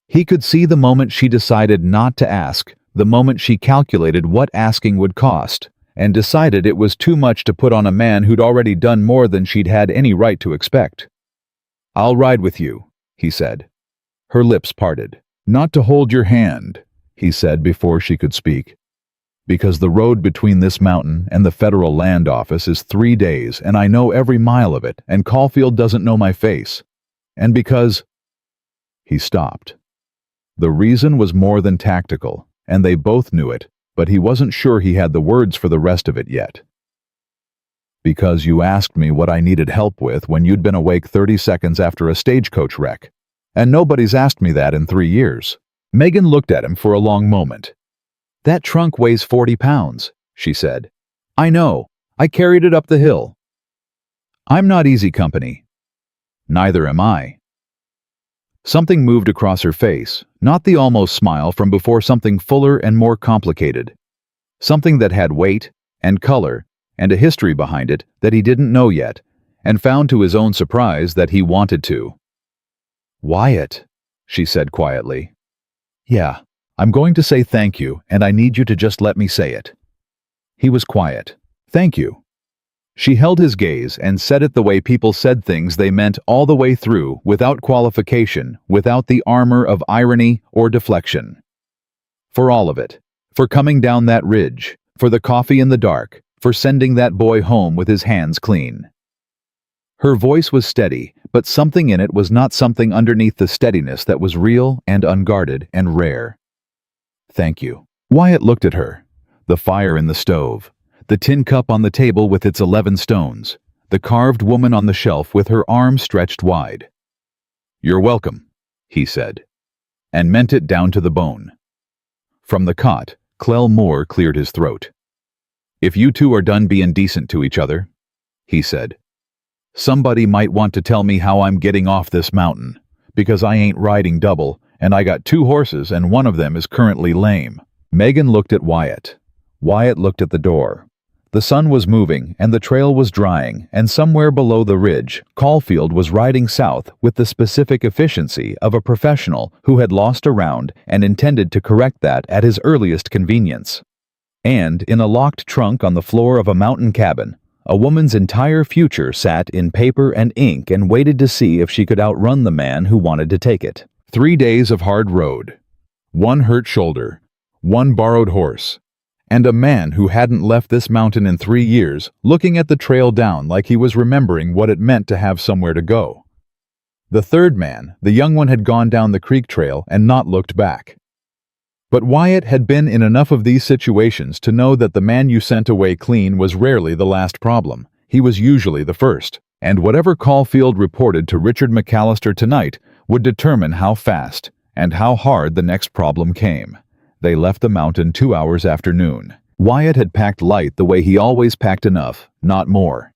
He could see the moment she decided not to ask, the moment she calculated what asking would cost, and decided it was too much to put on a man who'd already done more than she'd had any right to expect. I'll ride with you, he said. Her lips parted. Not to hold your hand, he said before she could speak. Because the road between this mountain and the federal land office is 3 days, and I know every mile of it, and Caulfield doesn't know my face. And because... He stopped. The reason was more than tactical, and they both knew it, but he wasn't sure he had the words for the rest of it yet. Because you asked me what I needed help with when you'd been awake 30 seconds after a stagecoach wreck. And nobody's asked me that in 3 years. Megan looked at him for a long moment. That trunk weighs 40 pounds, she said. I know. I carried it up the hill. I'm not easy company. Neither am I. Something moved across her face, not the almost smile from before, something fuller and more complicated. Something that had weight and color and a history behind it that he didn't know yet, and found to his own surprise that he wanted to. Wyatt, she said quietly. Yeah, I'm going to say thank you, and I need you to just let me say it. He was quiet. Thank you. She held his gaze and said it the way people said things they meant all the way through, without qualification, without the armor of irony or deflection. For all of it. For coming down that ridge. For the coffee in the dark. For sending that boy home with his hands clean. Her voice was steady, but something in it was not something underneath the steadiness that was real and unguarded and rare. Thank you. Wyatt looked at her. The fire in the stove. The tin cup on the table with its 11 stones. The carved woman on the shelf with her arms stretched wide. You're welcome, he said, and meant it down to the bone. From the cot, Clell Moore cleared his throat. If you two are done being decent to each other, he said, somebody might want to tell me how I'm getting off this mountain, because I ain't riding double, and I got 2 horses and one of them is currently lame. Megan looked at Wyatt. Wyatt looked at the door. The sun was moving and the trail was drying, and somewhere below the ridge, Caulfield was riding south with the specific efficiency of a professional who had lost a round and intended to correct that at his earliest convenience. And in a locked trunk on the floor of a mountain cabin, a woman's entire future sat in paper and ink and waited to see if she could outrun the man who wanted to take it. 3 days of hard road. 1 hurt shoulder. 1 borrowed horse. And a man who hadn't left this mountain in 3 years, looking at the trail down like he was remembering what it meant to have somewhere to go. The third man, the young one, had gone down the creek trail and not looked back. But Wyatt had been in enough of these situations to know that the man you sent away clean was rarely the last problem. He was usually the first. And whatever Caulfield reported to Richard McAllister tonight would determine how fast and how hard the next problem came. They left the mountain 2 hours after noon. Wyatt had packed light the way he always packed enough, not more.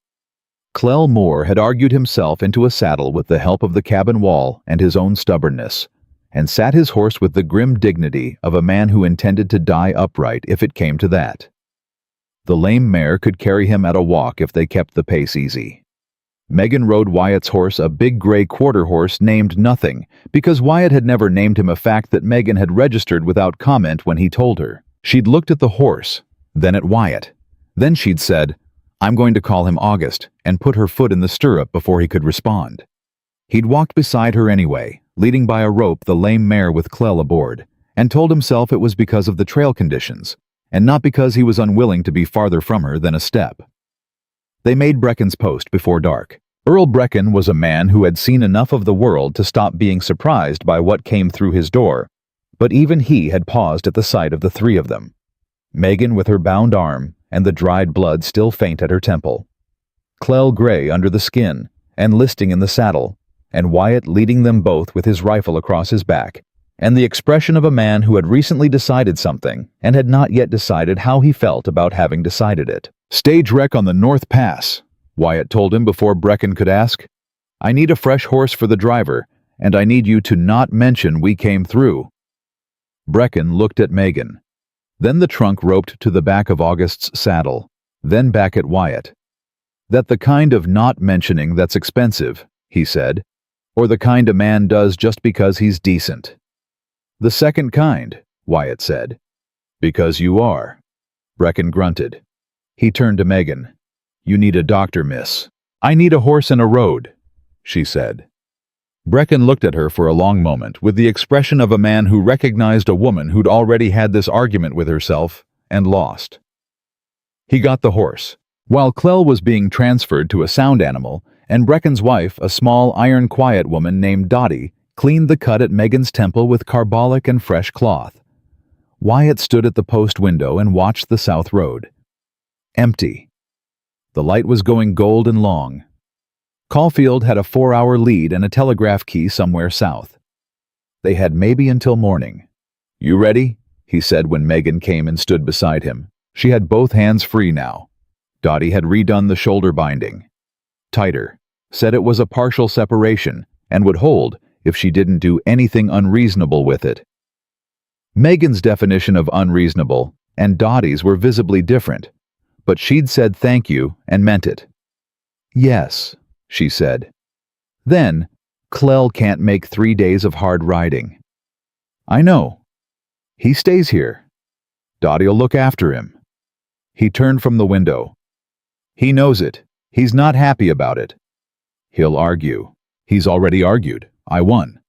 Clell Moore had argued himself into a saddle with the help of the cabin wall and his own stubbornness, and sat his horse with the grim dignity of a man who intended to die upright if it came to that. The lame mare could carry him at a walk if they kept the pace easy. Megan rode Wyatt's horse, a big gray quarter horse named Nothing, because Wyatt had never named him, a fact that Megan had registered without comment when he told her. She'd looked at the horse, then at Wyatt. Then she'd said, "I'm going to call him August," and put her foot in the stirrup before he could respond. He'd walked beside her anyway, leading by a rope the lame mare with Clell aboard, and told himself it was because of the trail conditions, and not because he was unwilling to be farther from her than a step. They made Brecken's Post before dark. Earl Brecken was a man who had seen enough of the world to stop being surprised by what came through his door, but even he had paused at the sight of the three of them. Megan with her bound arm and the dried blood still faint at her temple, Clell gray under the skin and listing in the saddle, and Wyatt leading them both with his rifle across his back, and the expression of a man who had recently decided something and had not yet decided how he felt about having decided it. "Stage wreck on the North Pass," Wyatt told him before Brecken could ask. "I need a fresh horse for the driver, and I need you to not mention we came through." Brecken looked at Megan. Then the trunk roped to the back of August's saddle, then back at Wyatt. "That the kind of not mentioning that's expensive," he said, "or the kind a man does just because he's decent?" "The second kind," Wyatt said. "Because you are." Brecken grunted. He turned to Megan. "You need a doctor, miss." "I need a horse and a road," she said. Brecken looked at her for a long moment with the expression of a man who recognized a woman who'd already had this argument with herself and lost. He got the horse, while Clell was being transferred to a sound animal, and Brecken's wife, a small, iron-quiet woman named Dottie, cleaned the cut at Megan's temple with carbolic and fresh cloth. Wyatt stood at the post window and watched the south road. Empty. The light was going gold and long. Caulfield had a 4-hour lead and a telegraph key somewhere south. They had maybe until morning. "You ready?" he said when Megan came and stood beside him. She had both hands free now. Dottie had redone the shoulder binding. Tighter. Said it was a partial separation and would hold if she didn't do anything unreasonable with it. Megan's definition of unreasonable and Dottie's were visibly different, but she'd said thank you and meant it. "Yes," she said. Then, "Clell can't make 3 days of hard riding." "I know. He stays here. Dottie'll look after him." He turned from the window. "He knows it. He's not happy about it. He'll argue. He's already argued. I won."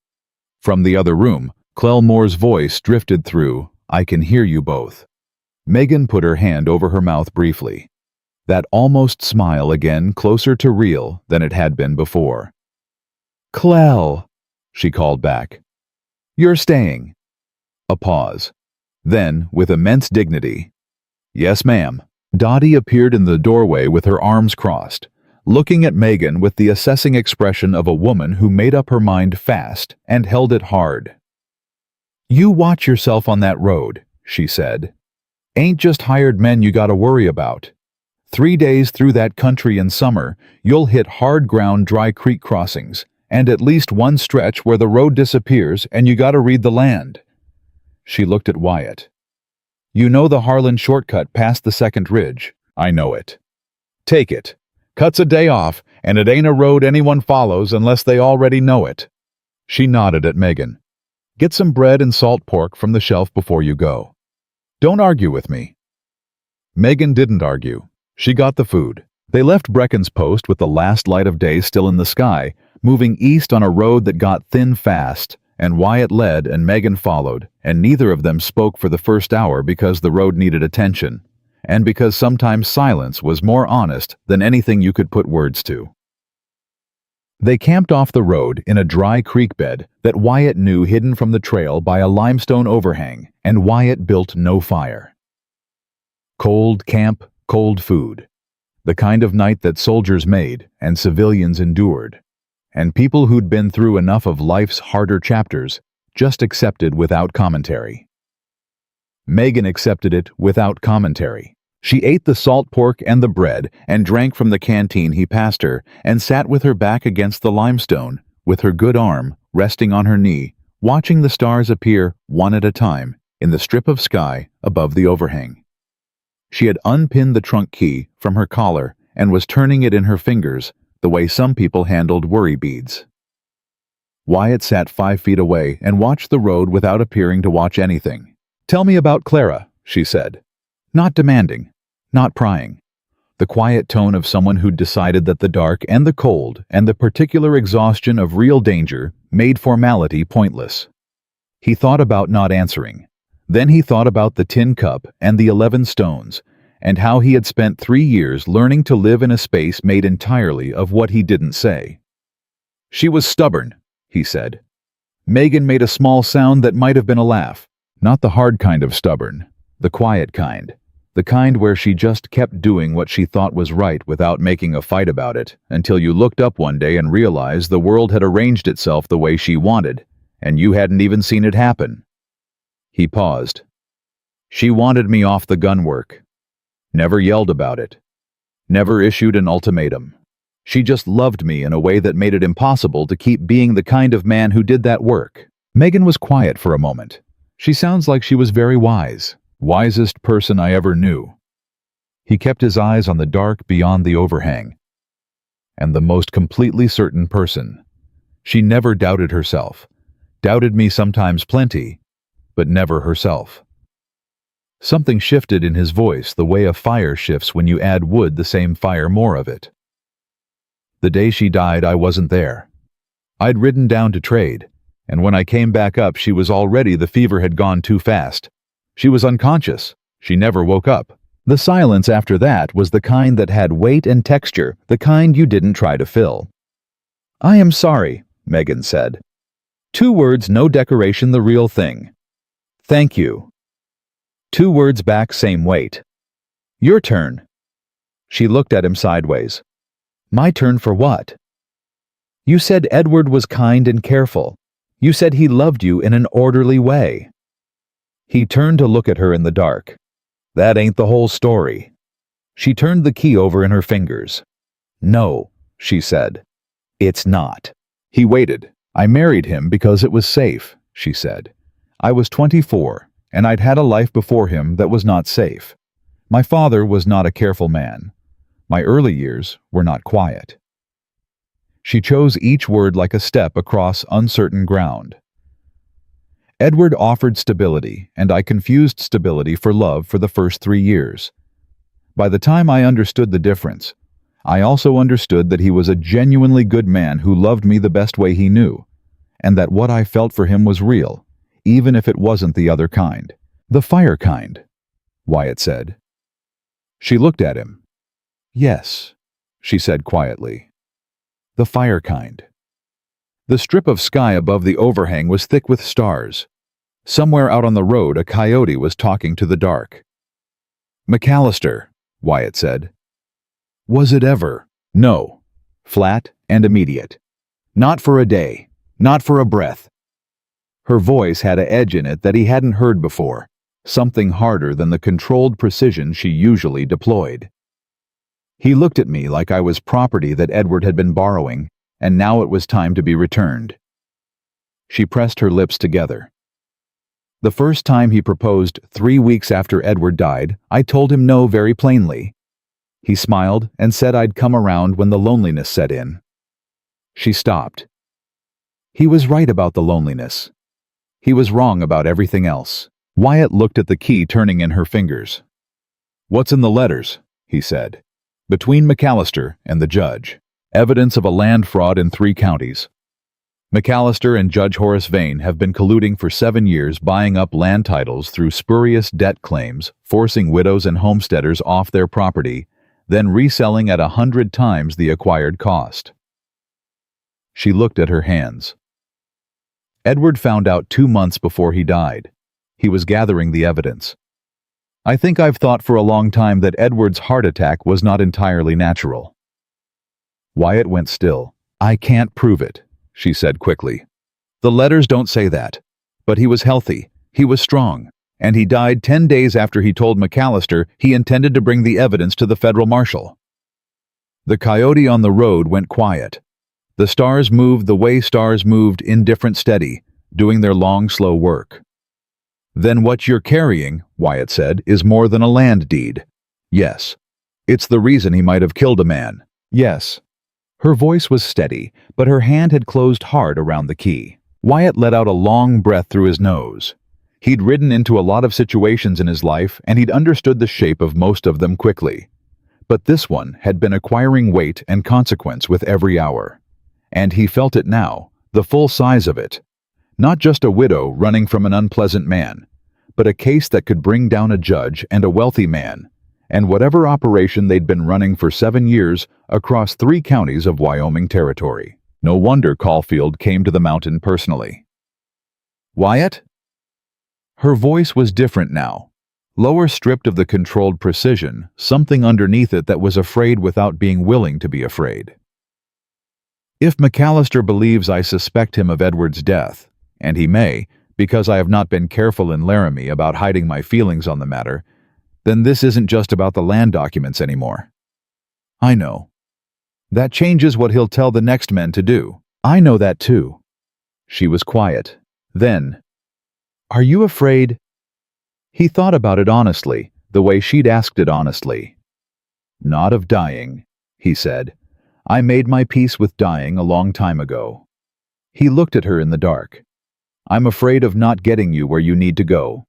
From the other room, Clell Moore's voice drifted through, "I can hear you both." Megan put her hand over her mouth briefly. That almost smile again, closer to real than it had been before. "Clell," she called back. "You're staying." A pause. Then, with immense dignity, "Yes, ma'am." Dottie appeared in the doorway with her arms crossed, looking at Megan with the assessing expression of a woman who made up her mind fast and held it hard. "You watch yourself on that road," she said. "Ain't just hired men you gotta worry about. 3 days through that country in summer, you'll hit hard ground dry creek crossings, and at least one stretch where the road disappears and you gotta read the land." She looked at Wyatt. "You know the Harlan shortcut past the second ridge?" "I know it." "Take it. Cuts a day off, and it ain't a road anyone follows unless they already know it." She nodded at Megan. "Get some bread and salt pork from the shelf before you go. Don't argue with me." Megan didn't argue. She got the food. They left Brecken's Post with the last light of day still in the sky, moving east on a road that got thin fast, and Wyatt led and Megan followed, and neither of them spoke for the first hour because the road needed attention, and because sometimes silence was more honest than anything you could put words to. They camped off the road in a dry creek bed that Wyatt knew hidden from the trail by a limestone overhang, and Wyatt built no fire. Cold camp, cold food. The kind of night that soldiers made and civilians endured, and people who'd been through enough of life's harder chapters just accepted without commentary. Megan accepted it without commentary. She ate the salt pork and the bread and drank from the canteen he passed her and sat with her back against the limestone, with her good arm resting on her knee, watching the stars appear one at a time in the strip of sky above the overhang. She had unpinned the trunk key from her collar and was turning it in her fingers the way some people handled worry beads. Wyatt sat 5 feet away and watched the road without appearing to watch anything. "Tell me about Clara," she said. Not demanding, not prying. The quiet tone of someone who'd decided that the dark and the cold and the particular exhaustion of real danger made formality pointless. He thought about not answering. Then he thought about the tin cup and the 11 stones, and how he had spent 3 years learning to live in a space made entirely of what he didn't say. "She was stubborn," he said. Megan made a small sound that might have been a laugh. Not the hard kind of stubborn, the quiet kind. The kind where she just kept doing what she thought was right without making a fight about it, until you looked up one day and realized the world had arranged itself the way she wanted, and you hadn't even seen it happen. He paused. "She wanted me off the gun work. Never yelled about it. Never issued an ultimatum. She just loved me in a way that made it impossible to keep being the kind of man who did that work." Megan was quiet for a moment. "She sounds like she was very wise. Wisest person I ever knew." He kept his eyes on the dark beyond the overhang. "And the most completely certain person. She never doubted herself. Doubted me sometimes plenty, but never herself." Something shifted in his voice the way a fire shifts when you add wood the same fire more of it. "The day she died, I wasn't there. I'd ridden down to trade, and when I came back up the fever had gone too fast. She was unconscious. She never woke up." The silence after that was the kind that had weight and texture, the kind you didn't try to fill. "I am sorry," Megan said. 2 words, no decoration, the real thing. "Thank you." 2 words back, same weight. "Your turn." She looked at him sideways. "My turn for what?" "You said Edward was kind and careful. You said he loved you in an orderly way." He turned to look at her in the dark. "That ain't the whole story." She turned the key over in her fingers. "No," she said. "It's not." He waited. "I married him because it was safe," she said. "I was 24, and I'd had a life before him that was not safe. My father was not a careful man. My early years were not quiet." She chose each word like a step across uncertain ground. "Edward offered stability, and I confused stability for love for the first 3 years. By the time I understood the difference, I also understood that he was a genuinely good man who loved me the best way he knew, and that what I felt for him was real, even if it wasn't the other kind. The fire kind," Wyatt said. She looked at him. "Yes," she said quietly. "The fire kind." The strip of sky above the overhang was thick with stars. Somewhere out on the road, a coyote was talking to the dark. "McAllister," Wyatt said. "Was it ever?" "No." Flat and immediate. "Not for a day. Not for a breath." Her voice had an edge in it that he hadn't heard before, something harder than the controlled precision she usually deployed. "He looked at me like I was property that Edward had been borrowing, and now it was time to be returned." She pressed her lips together. "The first time he proposed 3 weeks after Edward died, I told him no very plainly. He smiled and said I'd come around when the loneliness set in." She stopped. He was right about the loneliness. He was wrong about everything else. Wyatt looked at the key turning in her fingers. "What's in the letters?" he said. "Between McAllister and the judge. Evidence of a land fraud in 3 counties. McAllister and Judge Horace Vane have been colluding for 7 years, buying up land titles through spurious debt claims, forcing widows and homesteaders off their property, then reselling at 100 times the acquired cost. She looked at her hands. Edward found out 2 months before he died. He was gathering the evidence. I think I've thought for a long time that Edward's heart attack was not entirely natural. Wyatt went still. I can't prove it, she said quickly. The letters don't say that. But he was healthy, he was strong, and he died 10 days after he told McAllister he intended to bring the evidence to the federal marshal. The coyote on the road went quiet. The stars moved the way stars moved, indifferent steady, doing their long, slow work. Then what you're carrying, Wyatt said, is more than a land deed. Yes. It's the reason he might have killed a man. Yes. Her voice was steady, but her hand had closed hard around the key. Wyatt let out a long breath through his nose. He'd ridden into a lot of situations in his life, and he'd understood the shape of most of them quickly. But this one had been acquiring weight and consequence with every hour. And he felt it now, the full size of it. Not just a widow running from an unpleasant man, but a case that could bring down a judge and a wealthy man, and whatever operation they'd been running for 7 years across 3 counties of Wyoming territory. No wonder Caulfield came to the mountain personally. Wyatt? Her voice was different now. Lower, stripped of the controlled precision, something underneath it that was afraid without being willing to be afraid. If McAllister believes I suspect him of Edward's death, and he may, because I have not been careful in Laramie about hiding my feelings on the matter, then this isn't just about the land documents anymore. I know. That changes what he'll tell the next men to do. I know that too. She was quiet. Then, are you afraid? He thought about it honestly, the way she'd asked it honestly. Not of dying, he said. I made my peace with dying a long time ago. He looked at her in the dark. I'm afraid of not getting you where you need to go.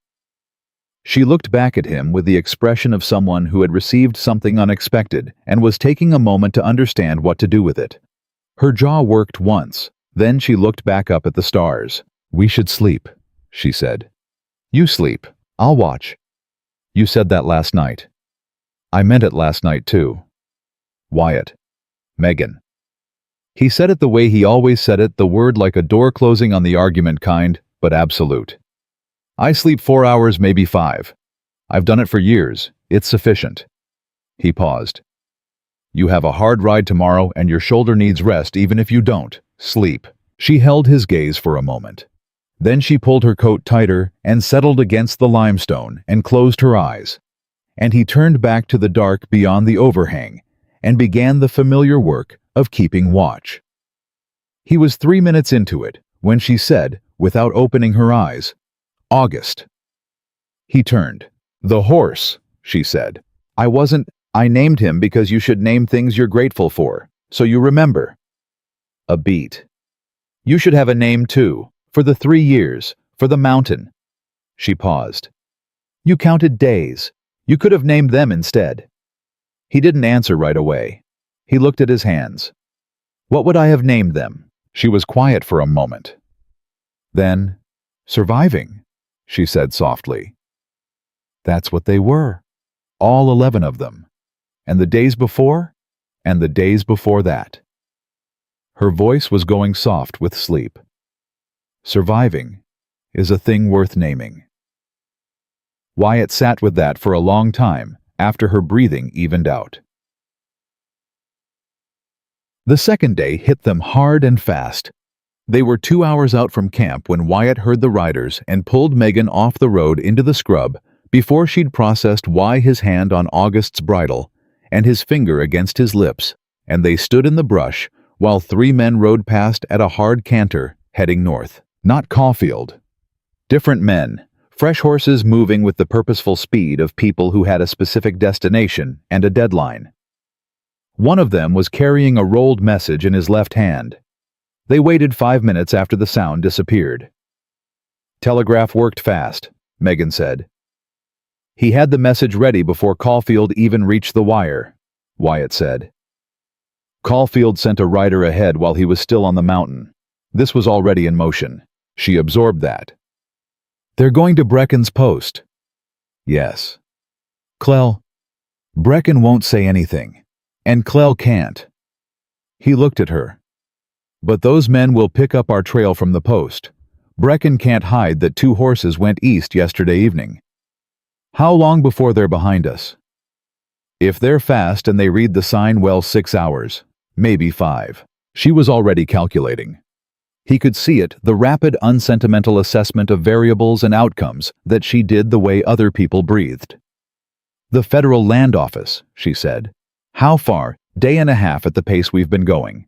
She looked back at him with the expression of someone who had received something unexpected and was taking a moment to understand what to do with it. Her jaw worked once, then she looked back up at the stars. We should sleep, she said. You sleep. I'll watch. You said that last night. I meant it last night too. Wyatt. Megan. He said it the way he always said it, the word like a door closing on the argument kind, but absolute. I sleep 4 hours, maybe 5. I've done it for years. It's sufficient. He paused. You have a hard ride tomorrow and your shoulder needs rest even if you don't. Sleep. She held his gaze for a moment. Then she pulled her coat tighter and settled against the limestone and closed her eyes. And he turned back to the dark beyond the overhang and began the familiar work of keeping watch. He was 3 minutes into it when she said, without opening her eyes, August. He turned. The horse, she said. I named him because you should name things you're grateful for, so you remember. A beat. You should have a name too, for the 3 years, for the mountain. She paused. You counted days. You could have named them instead. He didn't answer right away. He looked at his hands. What would I have named them? She was quiet for a moment. Then, surviving, she said softly. That's what they were. All 11 of them. And the days before, and the days before that. Her voice was going soft with sleep. Surviving is a thing worth naming. Wyatt sat with that for a long time after her breathing evened out. The second day hit them hard and fast. They were 2 hours out from camp when Wyatt heard the riders and pulled Megan off the road into the scrub before she'd processed why his hand on August's bridle and his finger against his lips, and they stood in the brush while 3 men rode past at a hard canter heading north. Not Caulfield. Different men, fresh horses moving with the purposeful speed of people who had a specific destination and a deadline. One of them was carrying a rolled message in his left hand. They waited 5 minutes after the sound disappeared. Telegraph worked fast, Megan said. He had the message ready before Caulfield even reached the wire, Wyatt said. Caulfield sent a rider ahead while he was still on the mountain. This was already in motion. She absorbed that. They're going to Brecken's post. Yes. Clell. Brecken won't say anything. And Clell can't. He looked at her. But those men will pick up our trail from the post. Brecken can't hide that 2 horses went east yesterday evening. How long before they're behind us? If they're fast and they read the sign well, 6 hours, maybe 5. She was already calculating. He could see it, the rapid, unsentimental assessment of variables and outcomes that she did the way other people breathed. The Federal Land Office, she said. How far? Day and a half at the pace we've been going.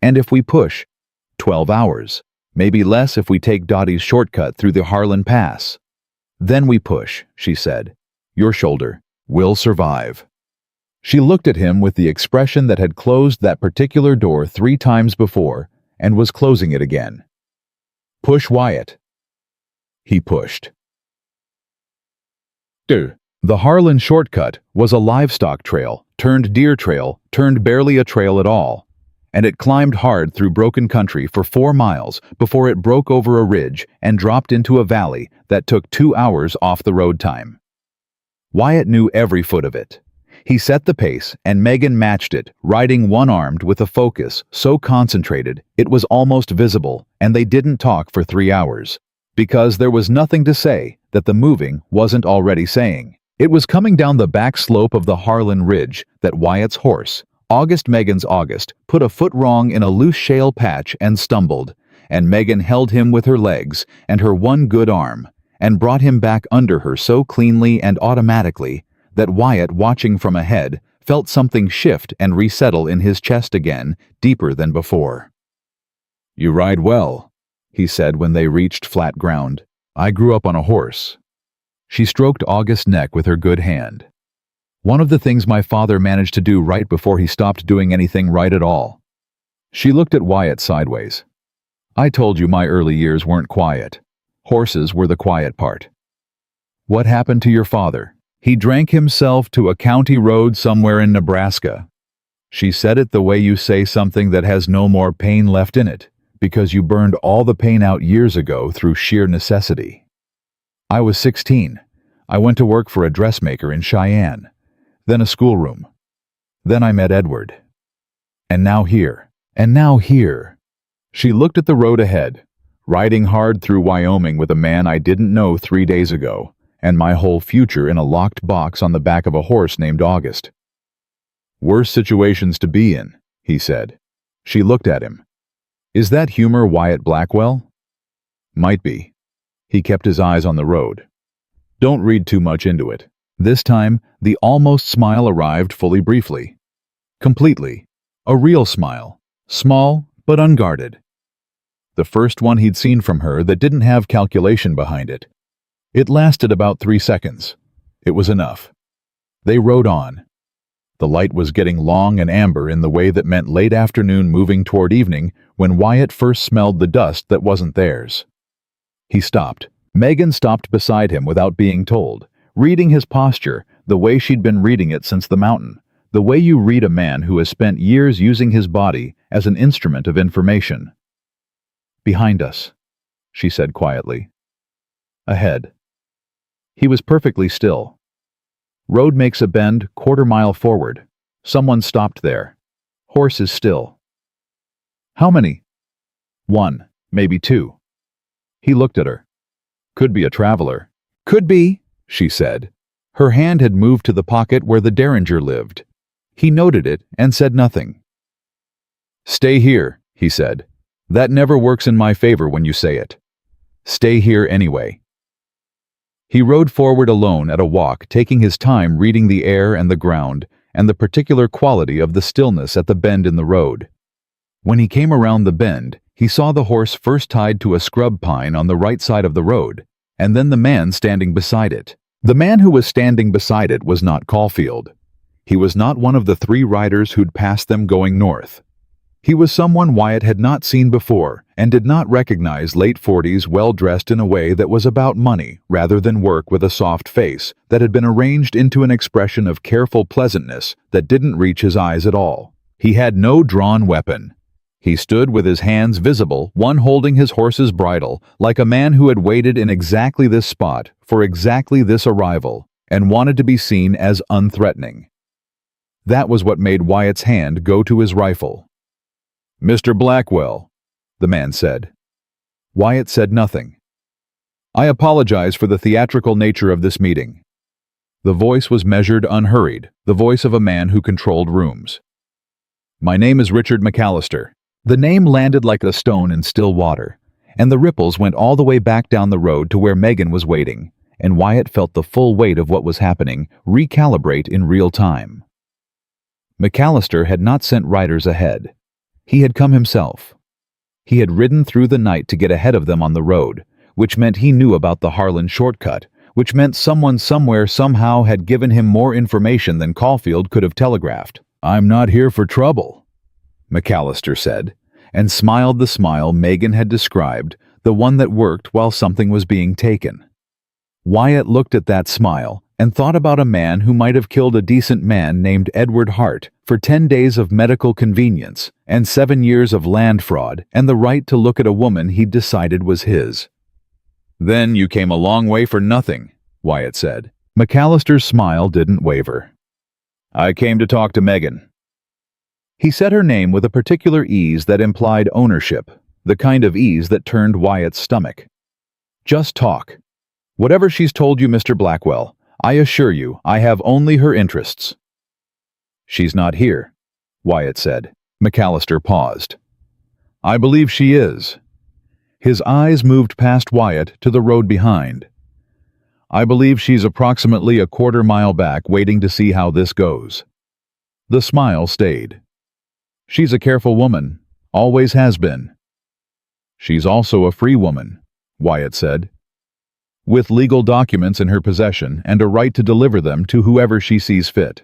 And if we push, 12 hours. Maybe less if we take Dottie's shortcut through the Harlan Pass. Then we push, she said. Your shoulder. We'll survive. She looked at him with the expression that had closed that particular door 3 times before and was closing it again. Push, Wyatt. He pushed. The Harlan shortcut was a livestock trail, turned deer trail, turned barely a trail at all, and it climbed hard through broken country for 4 miles before it broke over a ridge and dropped into a valley that took 2 hours off the road time. Wyatt knew every foot of it. He set the pace, and Megan matched it, riding one-armed with a focus so concentrated it was almost visible, and they didn't talk for 3 hours, because there was nothing to say that the moving wasn't already saying. It was coming down the back slope of the Harlan Ridge that Wyatt's horse, Megan's August, put a foot wrong in a loose shale patch and stumbled, and Megan held him with her legs and her one good arm, and brought him back under her so cleanly and automatically that Wyatt, watching from ahead, felt something shift and resettle in his chest again, deeper than before. You ride well, he said when they reached flat ground. I grew up on a horse. She stroked August's neck with her good hand. One of the things my father managed to do right before he stopped doing anything right at all. She looked at Wyatt sideways. I told you my early years weren't quiet. Horses were the quiet part. What happened to your father? He drank himself to a county road somewhere in Nebraska. She said it the way you say something that has no more pain left in it, because you burned all the pain out years ago through sheer necessity. I was 16. I went to work for a dressmaker in Cheyenne, then a schoolroom. Then I met Edward. And now here. And now here. She looked at the road ahead, riding hard through Wyoming with a man I didn't know 3 days ago, and my whole future in a locked box on the back of a horse named August. Worse situations to be in, he said. She looked at him. Is that humor, Wyatt Blackwell? Might be. He kept his eyes on the road. Don't read too much into it. This time, the almost smile arrived fully briefly. Completely. A real smile. Small, but unguarded. The first one he'd seen from her that didn't have calculation behind it. It lasted about 3 seconds. It was enough. They rode on. The light was getting long and amber in the way that meant late afternoon moving toward evening when Wyatt first smelled the dust that wasn't theirs. He stopped. Megan stopped beside him without being told, reading his posture the way she'd been reading it since the mountain, the way you read a man who has spent years using his body as an instrument of information. Behind us, she said quietly. Ahead. He was perfectly still. Road makes a bend 1/4 mile forward. Someone stopped there. Horse is still. How many? 1, maybe 2. He looked at her. Could be a traveler. Could be, she said. Her hand had moved to the pocket where the derringer lived. He noted it and said nothing. Stay here, he said. That never works in my favor when you say it. Stay here anyway. He rode forward alone at a walk, taking his time reading the air and the ground and the particular quality of the stillness at the bend in the road. When he came around the bend, he saw the horse first tied to a scrub pine on the right side of the road, and then the man standing beside it. The man who was standing beside it was not Caulfield. He was not one of the 3 riders who'd passed them going north. He was someone Wyatt had not seen before and did not recognize, late 40s, well-dressed in a way that was about money rather than work, with a soft face that had been arranged into an expression of careful pleasantness that didn't reach his eyes at all. He had no drawn weapon. He stood with his hands visible, one holding his horse's bridle, like a man who had waited in exactly this spot for exactly this arrival and wanted to be seen as unthreatening. That was what made Wyatt's hand go to his rifle. "Mr. Blackwell," the man said. Wyatt said nothing. "I apologize for the theatrical nature of this meeting." The voice was measured, unhurried, the voice of a man who controlled rooms. "My name is Richard McAllister." The name landed like a stone in still water, and the ripples went all the way back down the road to where Megan was waiting, and Wyatt felt the full weight of what was happening recalibrate in real time. McAllister had not sent riders ahead. He had come himself. He had ridden through the night to get ahead of them on the road, which meant he knew about the Harlan shortcut, which meant someone somewhere somehow had given him more information than Caulfield could have telegraphed. "I'm not here for trouble," McAllister said, and smiled the smile Megan had described, the one that worked while something was being taken. Wyatt looked at that smile and thought about a man who might have killed a decent man named Edward Hart for 10 days of medical convenience and 7 years of land fraud and the right to look at a woman he'd decided was his. "Then you came a long way for nothing," Wyatt said. McAllister's smile didn't waver. "I came to talk to Megan." He said her name with a particular ease that implied ownership, the kind of ease that turned Wyatt's stomach. "Just talk. Whatever she's told you, Mr. Blackwell, I assure you I have only her interests." "She's not here," Wyatt said. McAllister paused. "I believe she is." His eyes moved past Wyatt to the road behind. "I believe she's approximately a quarter-mile back waiting to see how this goes." The smile stayed. "She's a careful woman, always has been." "She's also a free woman," Wyatt said, "with legal documents in her possession and a right to deliver them to whoever she sees fit.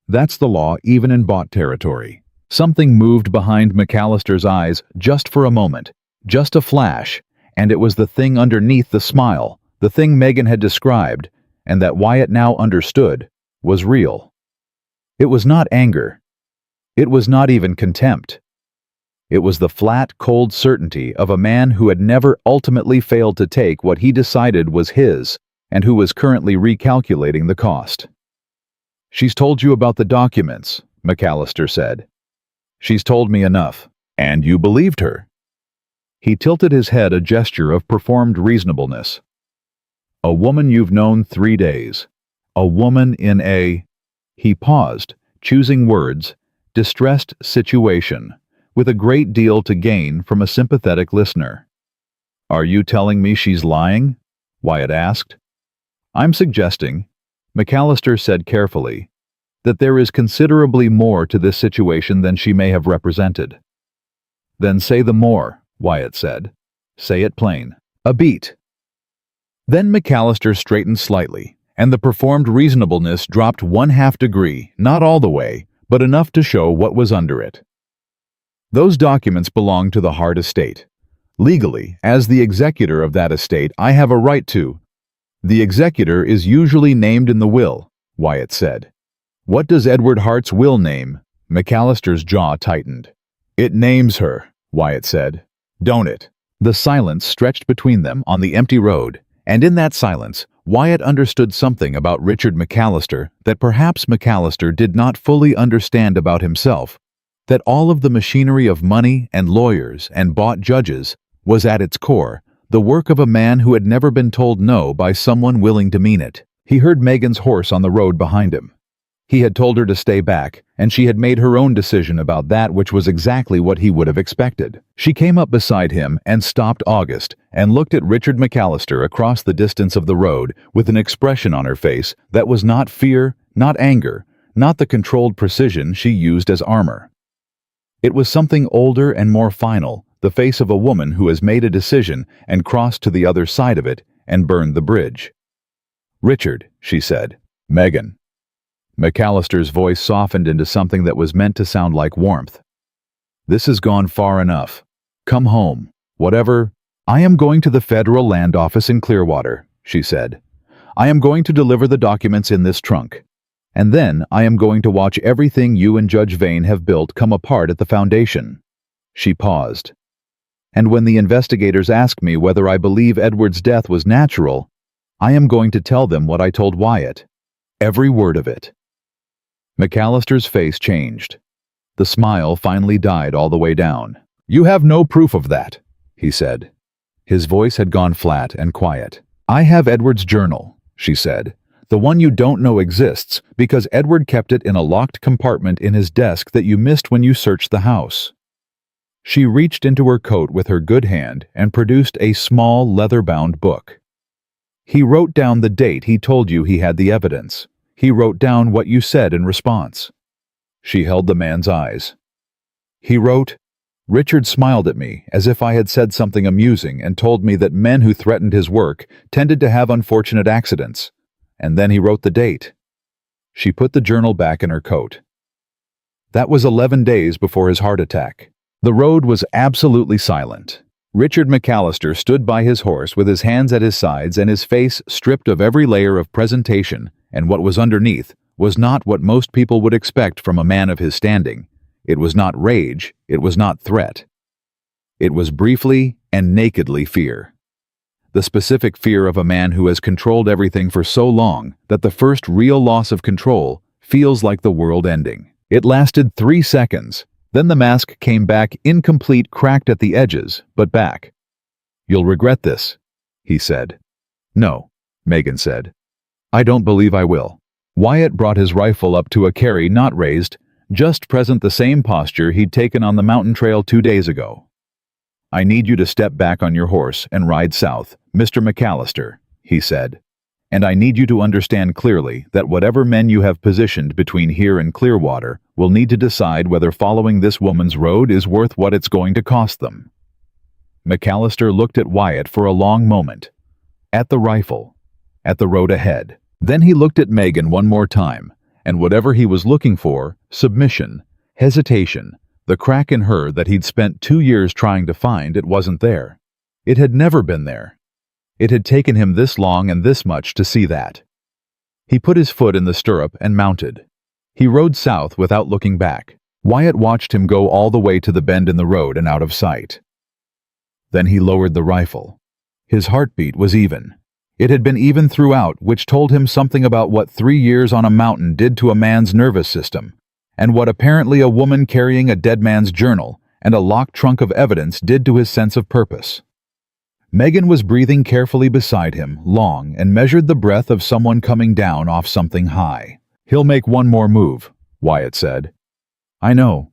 That's the law even in bought territory." Something moved behind McAllister's eyes just for a moment, just a flash, and it was the thing underneath the smile, the thing Megan had described, and that Wyatt now understood, was real. It was not anger. It was not even contempt. It was the flat, cold certainty of a man who had never ultimately failed to take what he decided was his, and who was currently recalculating the cost. "She's told you about the documents," McAllister said. "She's told me enough. And you believed her." He tilted his head, a gesture of performed reasonableness. "A woman you've known 3 days. A woman in a—" He paused, choosing words, "distressed situation, with a great deal to gain from a sympathetic listener." "Are you telling me she's lying?" Wyatt asked. "I'm suggesting," McAllister said carefully, "that there is considerably more to this situation than she may have represented." "Then say the more," Wyatt said. "Say it plain. A beat." Then McAllister straightened slightly, and the performed reasonableness dropped 1/2 degree, not all the way, but enough to show what was under it. "Those documents belong to the Hart estate. Legally, as the executor of that estate, I have a right to—" "The executor is usually named in the will," Wyatt said. "What does Edward Hart's will name?" McAllister's jaw tightened. "It names her," Wyatt said. "Don't it?" The silence stretched between them on the empty road, and in that silence, Wyatt understood something about Richard McAllister that perhaps McAllister did not fully understand about himself, that all of the machinery of money and lawyers and bought judges was at its core the work of a man who had never been told no by someone willing to mean it. He heard Megan's horse on the road behind him. He had told her to stay back, and she had made her own decision about that, which was exactly what he would have expected. She came up beside him and stopped August and looked at Richard McAllister across the distance of the road with an expression on her face that was not fear, not anger, not the controlled precision she used as armor. It was something older and more final, the face of a woman who has made a decision and crossed to the other side of it and burned the bridge. "Richard," she said. "Megan." McAllister's voice softened into something that was meant to sound like warmth. "This has gone far enough. Come home. Whatever—" "I am going to the federal land office in Clearwater," she said. "I am going to deliver the documents in this trunk. And then I am going to watch everything you and Judge Vane have built come apart at the foundation." She paused. "And when the investigators ask me whether I believe Edward's death was natural, I am going to tell them what I told Wyatt. Every word of it." McAllister's face changed. The smile finally died all the way down. "You have no proof of that," he said. His voice had gone flat and quiet. "I have Edward's journal," she said. "The one you don't know exists because Edward kept it in a locked compartment in his desk that you missed when you searched the house." She reached into her coat with her good hand and produced a small leather-bound book. "He wrote down the date he told you he had the evidence. He wrote down what you said in response." She held the man's eyes. "He wrote, 'Richard smiled at me as if I had said something amusing and told me that men who threatened his work tended to have unfortunate accidents.' And then he wrote the date." She put the journal back in her coat. "That was 11 days before his heart attack." The road was absolutely silent. Richard McAllister stood by his horse with his hands at his sides and his face stripped of every layer of presentation, and what was underneath was not what most people would expect from a man of his standing. It was not rage, it was not threat. It was briefly and nakedly fear. The specific fear of a man who has controlled everything for so long that the first real loss of control feels like the world ending. It lasted 3 seconds. Then the mask came back incomplete, cracked at the edges, but back. "You'll regret this," he said. "No," Megan said. "I don't believe I will." Wyatt brought his rifle up to a carry not raised, just present the same posture he'd taken on the mountain trail 2 days ago. "I need you to step back on your horse and ride south, Mr. McAllister," he said. "And I need you to understand clearly that whatever men you have positioned between here and Clearwater will need to decide whether following this woman's road is worth what it's going to cost them." McAllister looked at Wyatt for a long moment, at the rifle, at the road ahead. Then he looked at Megan one more time, and whatever he was looking for, submission, hesitation, the crack in her that he'd spent 2 years trying to find, it wasn't there. It had never been there. It had taken him this long and this much to see that. He put his foot in the stirrup and mounted. He rode south without looking back. Wyatt watched him go all the way to the bend in the road and out of sight. Then he lowered the rifle. His heartbeat was even. It had been even throughout, which told him something about what 3 years on a mountain did to a man's nervous system, and what apparently a woman carrying a dead man's journal and a locked trunk of evidence did to his sense of purpose. Megan was breathing carefully beside him, long, and measured the breath of someone coming down off something high. "He'll make one more move," Wyatt said. "I know."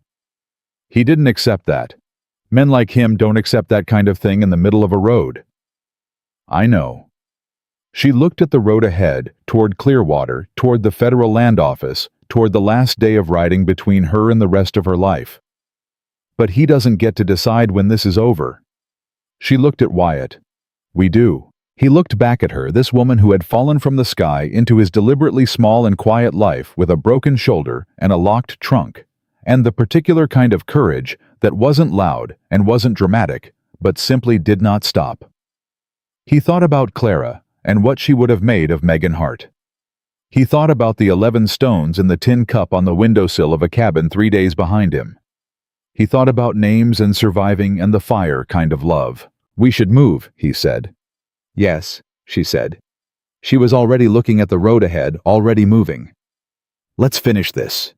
He didn't accept that. Men like him don't accept that kind of thing in the middle of a road. "I know." She looked at the road ahead, toward Clearwater, toward the federal land office, toward the last day of riding between her and the rest of her life. "But he doesn't get to decide when this is over." She looked at Wyatt. "We do." He looked back at her, this woman who had fallen from the sky into his deliberately small and quiet life with a broken shoulder and a locked trunk, and the particular kind of courage that wasn't loud and wasn't dramatic, but simply did not stop. He thought about Clara and what she would have made of Megan Hart. He thought about the 11 stones in the tin cup on the windowsill of a cabin 3 days behind him. He thought about names and surviving and the fire kind of love. "We should move," he said. "Yes," she said. She was already looking at the road ahead, already moving. "Let's finish this."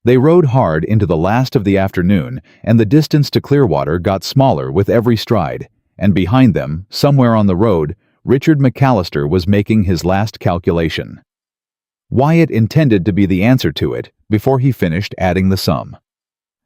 They rode hard into the last of the afternoon, and the distance to Clearwater got smaller with every stride, and behind them, somewhere on the road, Richard McAllister was making his last calculation. Wyatt intended to be the answer to it before he finished adding the sum.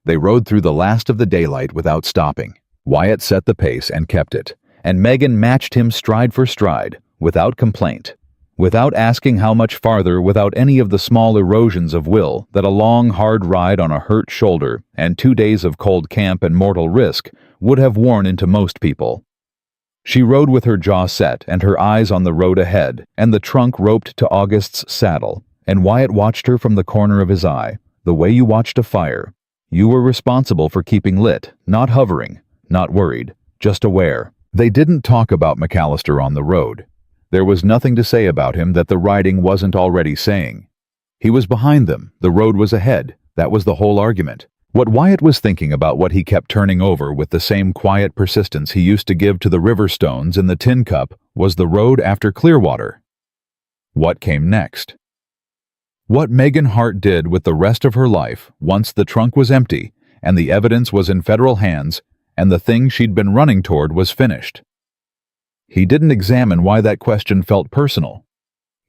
They rode through the last of the daylight without stopping. Wyatt set the pace and kept it, and Megan matched him stride for stride, without complaint, without asking how much farther, without any of the small erosions of will that a long, hard ride on a hurt shoulder and 2 days of cold camp and mortal risk would have worn into most people. She rode with her jaw set and her eyes on the road ahead, and the trunk roped to August's saddle, and Wyatt watched her from the corner of his eye, the way you watched a fire. You were responsible for keeping lit, not hovering, not worried, just aware. They didn't talk about McAllister on the road. There was nothing to say about him that the riding wasn't already saying. He was behind them, the road was ahead, that was the whole argument. What Wyatt was thinking about, what he kept turning over with the same quiet persistence he used to give to the river stones in the tin cup, was the road after Clearwater. What came next? What Megan Hart did with the rest of her life once the trunk was empty and the evidence was in federal hands and the thing she'd been running toward was finished. He didn't examine why that question felt personal.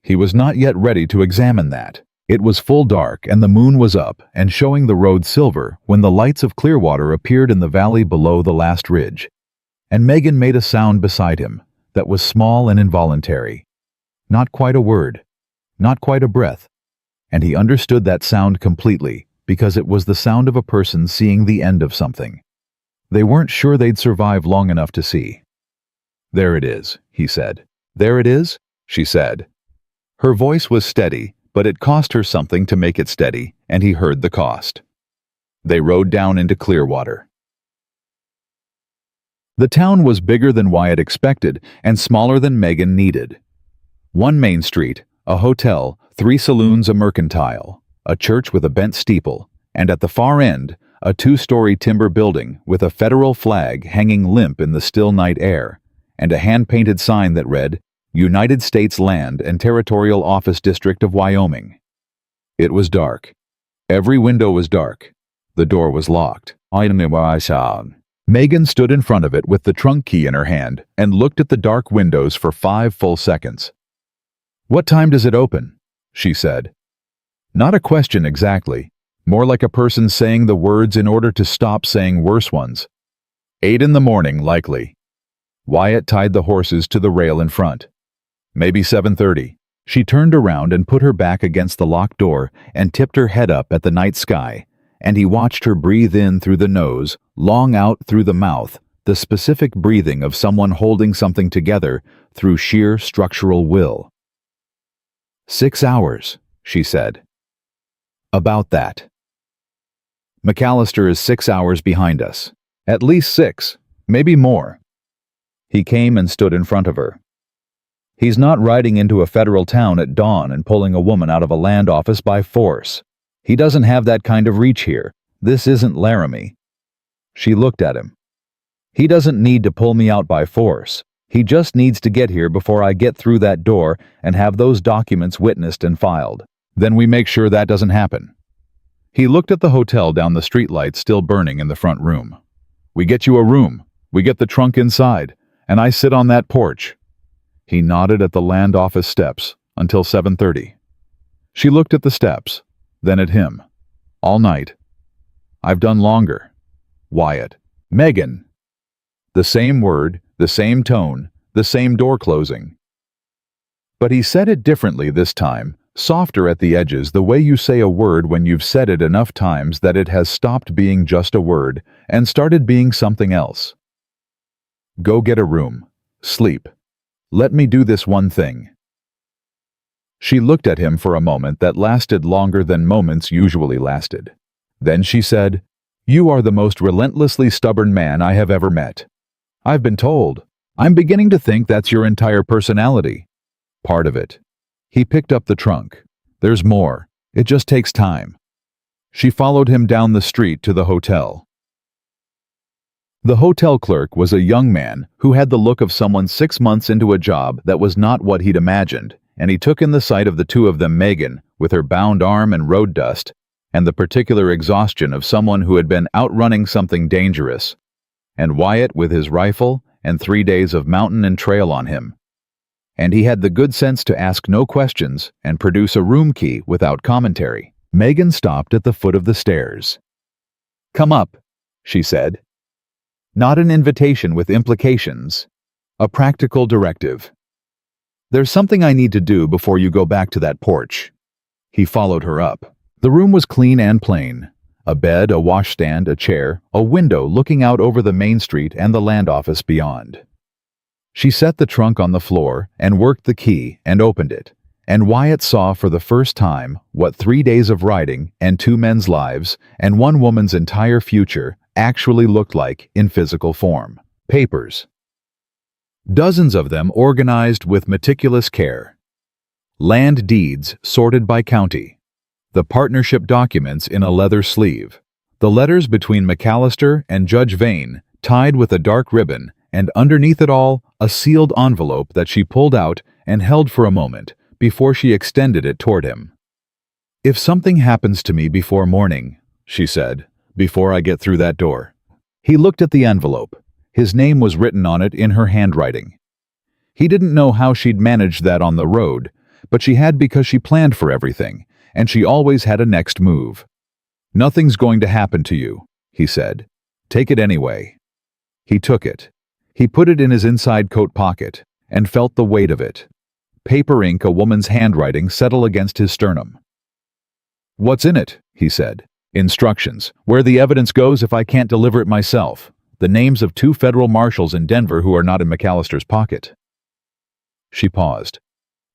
He was not yet ready to examine that. It was full dark and the moon was up and showing the road silver when the lights of Clearwater appeared in the valley below the last ridge. And Megan made a sound beside him that was small and involuntary. Not quite a word, not quite a breath. And he understood that sound completely because it was the sound of a person seeing the end of something. They weren't sure they'd survive long enough to see. "There it is," he said. "There it is?" she said. Her voice was steady, but it cost her something to make it steady, and he heard the cost. They rode down into Clearwater. The town was bigger than Wyatt expected and smaller than Megan needed. One main street, a hotel, 3 saloons, a mercantile, a church with a bent steeple, and at the far end, a 2-story timber building with a federal flag hanging limp in the still night air, and a hand-painted sign that read, United States Land and Territorial Office District of Wyoming. It was dark. Every window was dark. The door was locked. Megan stood in front of it with the trunk key in her hand and looked at the dark windows for 5 full seconds. "What time does it open?" she said. Not a question exactly, more like a person saying the words in order to stop saying worse ones. 8 in the morning, likely. Wyatt tied the horses to the rail in front. Maybe 7:30. She turned around and put her back against the locked door and tipped her head up at the night sky, and he watched her breathe in through the nose, long out through the mouth, the specific breathing of someone holding something together through sheer structural will. 6 hours, she said. About that. McAllister is 6 hours behind us. At least 6, maybe more. He came and stood in front of her. He's not riding into a federal town at dawn and pulling a woman out of a land office by force. He doesn't have that kind of reach here. This isn't Laramie. She looked at him. He doesn't need to pull me out by force. He just needs to get here before I get through that door and have those documents witnessed and filed. Then we make sure that doesn't happen. He looked at the hotel down the streetlight still burning in the front room. We get you a room. We get the trunk inside. And I sit on that porch. He nodded at the land office steps until 7:30. She looked at the steps, then at him. All night. I've done longer. Wyatt. Megan. The same word, the same tone, the same door closing. But he said it differently this time, softer at the edges, the way you say a word when you've said it enough times that it has stopped being just a word and started being something else. Go get a room. Sleep. Let me do this one thing. She looked at him for a moment that lasted longer than moments usually lasted. Then she said, "You are the most relentlessly stubborn man I have ever met. I've been told. I'm beginning to think that's your entire personality. Part of it." He picked up the trunk. "There's more. It just takes time." She followed him down the street to the hotel. The hotel clerk was a young man who had the look of someone 6 months into a job that was not what he'd imagined, and he took in the sight of the two of them, Megan, with her bound arm and road dust, and the particular exhaustion of someone who had been outrunning something dangerous, and Wyatt with his rifle and 3 days of mountain and trail on him. And he had the good sense to ask no questions and produce a room key without commentary. Megan stopped at the foot of the stairs. "Come up," she said. Not an invitation with implications. A practical directive. "There's something I need to do before you go back to that porch." He followed her up. The room was clean and plain. A bed, a washstand, a chair, a window looking out over the main street and the land office beyond. She set the trunk on the floor and worked the key and opened it, and Wyatt saw for the first time what 3 days of riding and 2 men's lives and 1 woman's entire future actually looked like in physical form. Papers. Dozens of them organized with meticulous care. Land deeds sorted by county. The partnership documents in a leather sleeve. The letters between McAllister and Judge Vane tied with a dark ribbon, and underneath it all, a sealed envelope that she pulled out and held for a moment before she extended it toward him. "If something happens to me before morning," she said, "before I get through that door." He looked at the envelope. His name was written on it in her handwriting. He didn't know how she'd managed that on the road, but she had because she planned for everything, and she always had a next move. "Nothing's going to happen to you," he said. "Take it anyway." He took it. He put it in his inside coat pocket and felt the weight of it. Paper ink, a woman's handwriting, settle against his sternum. "What's in it?" he said. "Instructions. Where the evidence goes if I can't deliver it myself. The names of 2 federal marshals in Denver who are not in McAllister's pocket." She paused.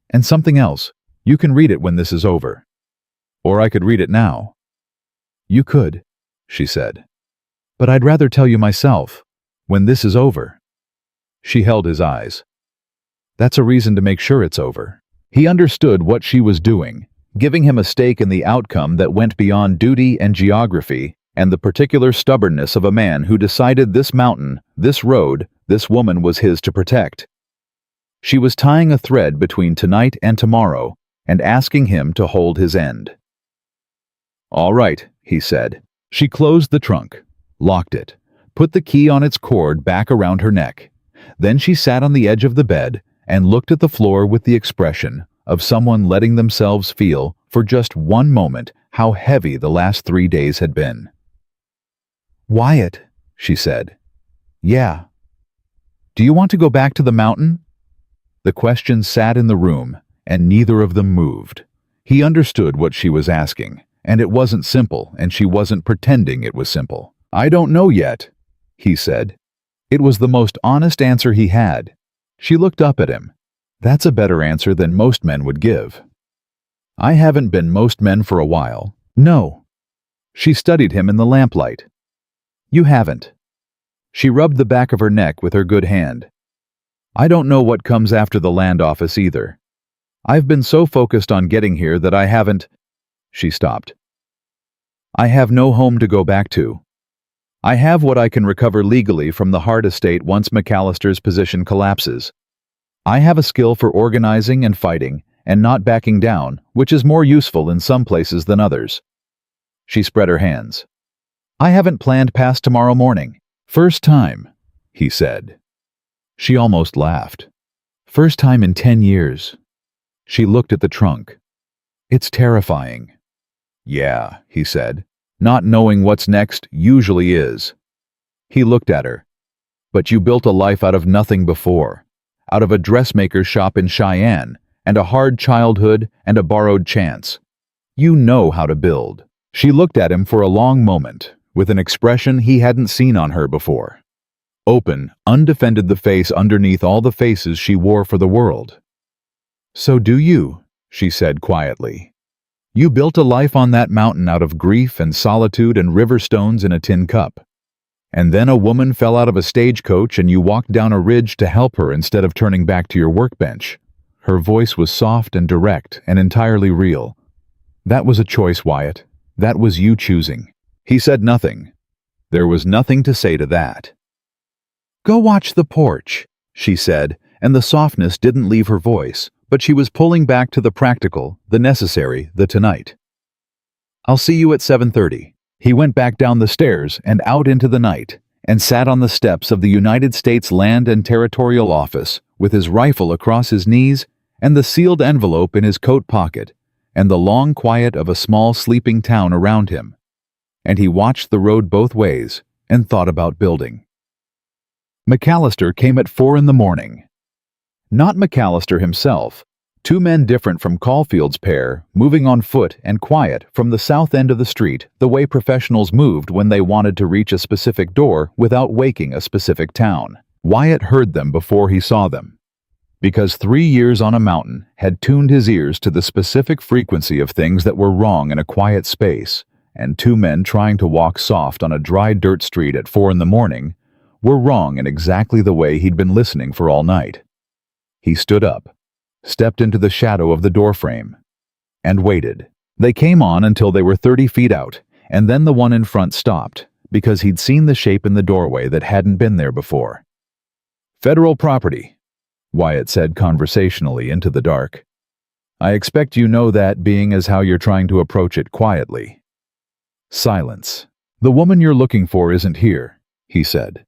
"And something else. You can read it when this is over. Or I could read it now." "You could," she said. "But I'd rather tell you myself, when this is over." She held his eyes. "That's a reason to make sure it's over." He understood what she was doing, giving him a stake in the outcome that went beyond duty and geography and the particular stubbornness of a man who decided this mountain, this road, this woman was his to protect. She was tying a thread between tonight and tomorrow and asking him to hold his end. "All right," he said. She closed the trunk, locked it, put the key on its cord back around her neck. Then she sat on the edge of the bed and looked at the floor with the expression of someone letting themselves feel, for just one moment, how heavy the last 3 days had been. "Wyatt," she said. "Yeah. Do you want to go back to the mountain?" The question sat in the room, and neither of them moved. He understood what she was asking, and it wasn't simple, and she wasn't pretending it was simple. "I don't know yet," he said. It was the most honest answer he had. She looked up at him. "That's a better answer than most men would give." "I haven't been most men for a while." "No." She studied him in the lamplight. "You haven't." She rubbed the back of her neck with her good hand. "I don't know what comes after the land office either. I've been so focused on getting here that I haven't—" She stopped. "I have no home to go back to. I have what I can recover legally from the Hart estate once McAllister's position collapses. I have a skill for organizing and fighting and not backing down, which is more useful in some places than others." She spread her hands. "I haven't planned past tomorrow morning." "First time," he said. She almost laughed. "First time in 10 years. She looked at the trunk. "It's terrifying." "Yeah," he said. "Not knowing what's next usually is." He looked at her. "But you built a life out of nothing before. Out of a dressmaker's shop in Cheyenne, and a hard childhood and a borrowed chance. You know how to build." She looked at him for a long moment, with an expression he hadn't seen on her before. Open, undefended, the face underneath all the faces she wore for the world. "So do you," she said quietly. "You built a life on that mountain out of grief and solitude and river stones in a tin cup. And then a woman fell out of a stagecoach and you walked down a ridge to help her instead of turning back to your workbench." Her voice was soft and direct and entirely real. "That was a choice, Wyatt. That was you choosing." He said nothing. There was nothing to say to that. "Go watch the porch," she said, and the softness didn't leave her voice, but she was pulling back to the practical, the necessary, the tonight. "I'll see you at 7:30. He went back down the stairs and out into the night, and sat on the steps of the United States Land and Territorial Office, with his rifle across his knees and the sealed envelope in his coat pocket, and the long quiet of a small sleeping town around him. And he watched the road both ways and thought about building. McAllister came at 4 in the morning. Not McAllister himself, 2 men different from Caulfield's pair, moving on foot and quiet from the south end of the street, the way professionals moved when they wanted to reach a specific door without waking a specific town. Wyatt heard them before he saw them, because 3 years on a mountain had tuned his ears to the specific frequency of things that were wrong in a quiet space, and 2 men trying to walk soft on a dry dirt street at 4 in the morning were wrong in exactly the way he'd been listening for all night. He stood up, stepped into the shadow of the doorframe, and waited. They came on until they were 30 feet out, and then the one in front stopped, because he'd seen the shape in the doorway that hadn't been there before. "Federal property," Wyatt said conversationally into the dark. I expect you know that, being as how you're trying to approach it quietly. Silence. The woman you're looking for isn't here, he said.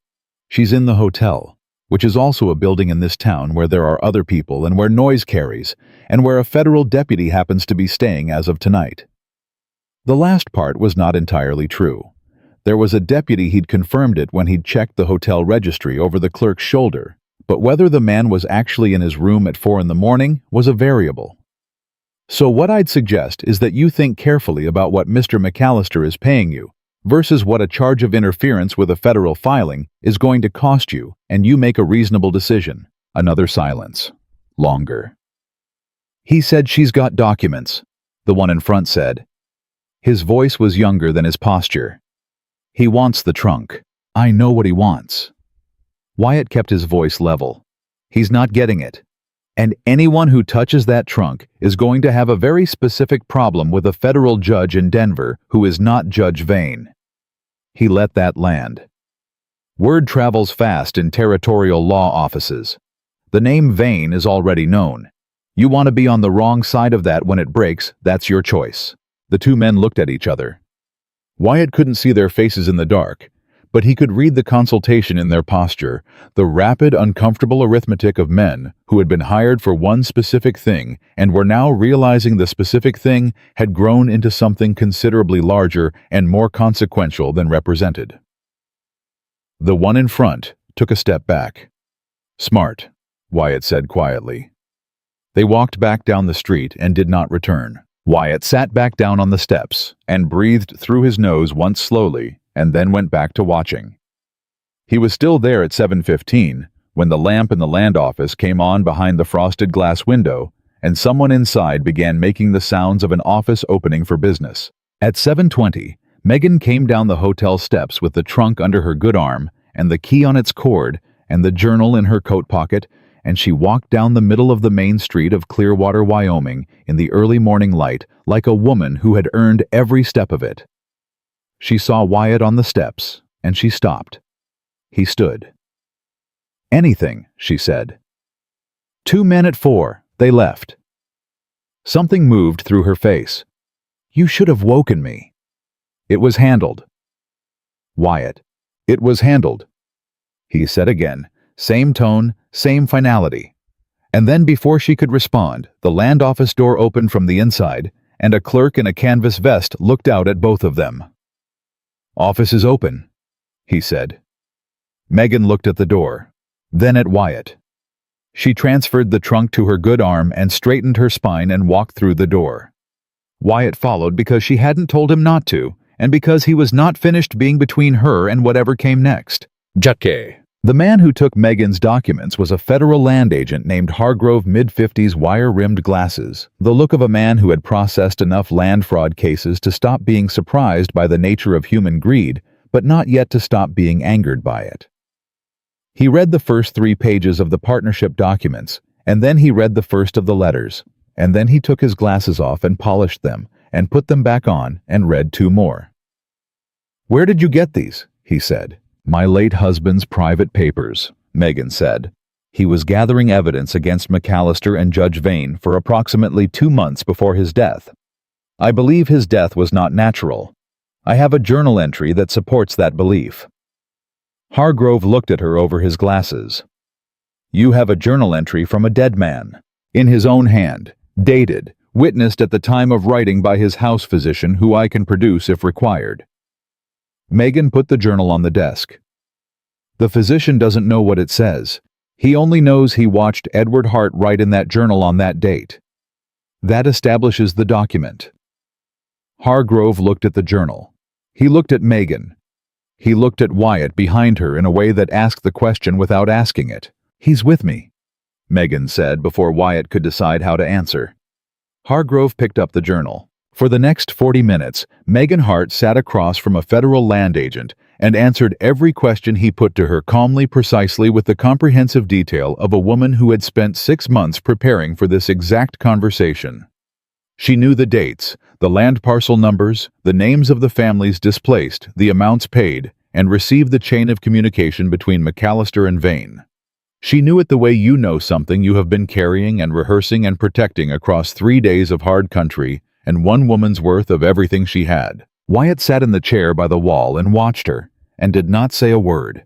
She's in the hotel, which is also a building in this town where there are other people and where noise carries, and where a federal deputy happens to be staying as of tonight. The last part was not entirely true. There was a deputy, he'd confirmed it when he'd checked the hotel registry over the clerk's shoulder, but whether the man was actually in his room at 4 in the morning was a variable. So what I'd suggest is that you think carefully about what Mr. McAllister is paying you, versus what a charge of interference with a federal filing is going to cost you, and you make a reasonable decision. Another silence. Longer. He said she's got documents, the one in front said. His voice was younger than his posture. He wants the trunk. I know what he wants. Wyatt kept his voice level. He's not getting it. And anyone who touches that trunk is going to have a very specific problem with a federal judge in Denver who is not Judge Vane. He let that land. Word travels fast in territorial law offices. The name Vane is already known. You want to be on the wrong side of that when it breaks, that's your choice. The two men looked at each other. Wyatt couldn't see their faces in the dark, but he could read the consultation in their posture, the rapid, uncomfortable arithmetic of men who had been hired for one specific thing and were now realizing the specific thing had grown into something considerably larger and more consequential than represented. The one in front took a step back. Smart, Wyatt said quietly. They walked back down the street and did not return. Wyatt sat back down on the steps and breathed through his nose once slowly, and then went back to watching. He was still there at 7:15 when the lamp in the land office came on behind the frosted glass window, and someone inside began making the sounds of an office opening for business. At 7:20, Megan came down the hotel steps with the trunk under her good arm and the key on its cord and the journal in her coat pocket, and she walked down the middle of the main street of Clearwater, Wyoming, in the early morning light like a woman who had earned every step of it. She saw Wyatt on the steps, and she stopped. He stood. Anything, she said. 2 men at 4, they left. Something moved through her face. You should have woken me. It was handled. Wyatt. It was handled. He said again, same tone, same finality. And then before she could respond, the land office door opened from the inside, and a clerk in a canvas vest looked out at both of them. Office is open, he said. Megan looked at the door, then at Wyatt. She transferred the trunk to her good arm and straightened her spine and walked through the door. Wyatt followed because she hadn't told him not to, and because he was not finished being between her and whatever came next. Jacke. The man who took Megan's documents was a federal land agent named Hargrove, mid-50s, wire-rimmed glasses, the look of a man who had processed enough land fraud cases to stop being surprised by the nature of human greed, but not yet to stop being angered by it. He read the first 3 pages of the partnership documents, and then he read the first of the letters, and then he took his glasses off and polished them, and put them back on and read 2 more. Where did you get these? He said. My late husband's private papers, Megan said. He was gathering evidence against McAllister and Judge Vane for approximately 2 months before his death. I believe his death was not natural. I have a journal entry that supports that belief. Hargrove looked at her over his glasses. You have a journal entry from a dead man, in his own hand, dated, witnessed at the time of writing by his house physician, who I can produce if required. Megan put the journal on the desk. The physician doesn't know what it says. He only knows he watched Edward Hart write in that journal on that date. That establishes the document. Hargrove looked at the journal. He looked at Megan. He looked at Wyatt behind her in a way that asked the question without asking it. He's with me, Megan said before Wyatt could decide how to answer. Hargrove picked up the journal. For the next 40 minutes, Megan Hart sat across from a federal land agent and answered every question he put to her calmly, precisely, with the comprehensive detail of a woman who had spent 6 months preparing for this exact conversation. She knew the dates, the land parcel numbers, the names of the families displaced, the amounts paid, and received the chain of communication between McAllister and Vane. She knew it the way you know something you have been carrying and rehearsing and protecting across 3 days of hard country and one woman's worth of everything she had. Wyatt sat in the chair by the wall and watched her, and did not say a word.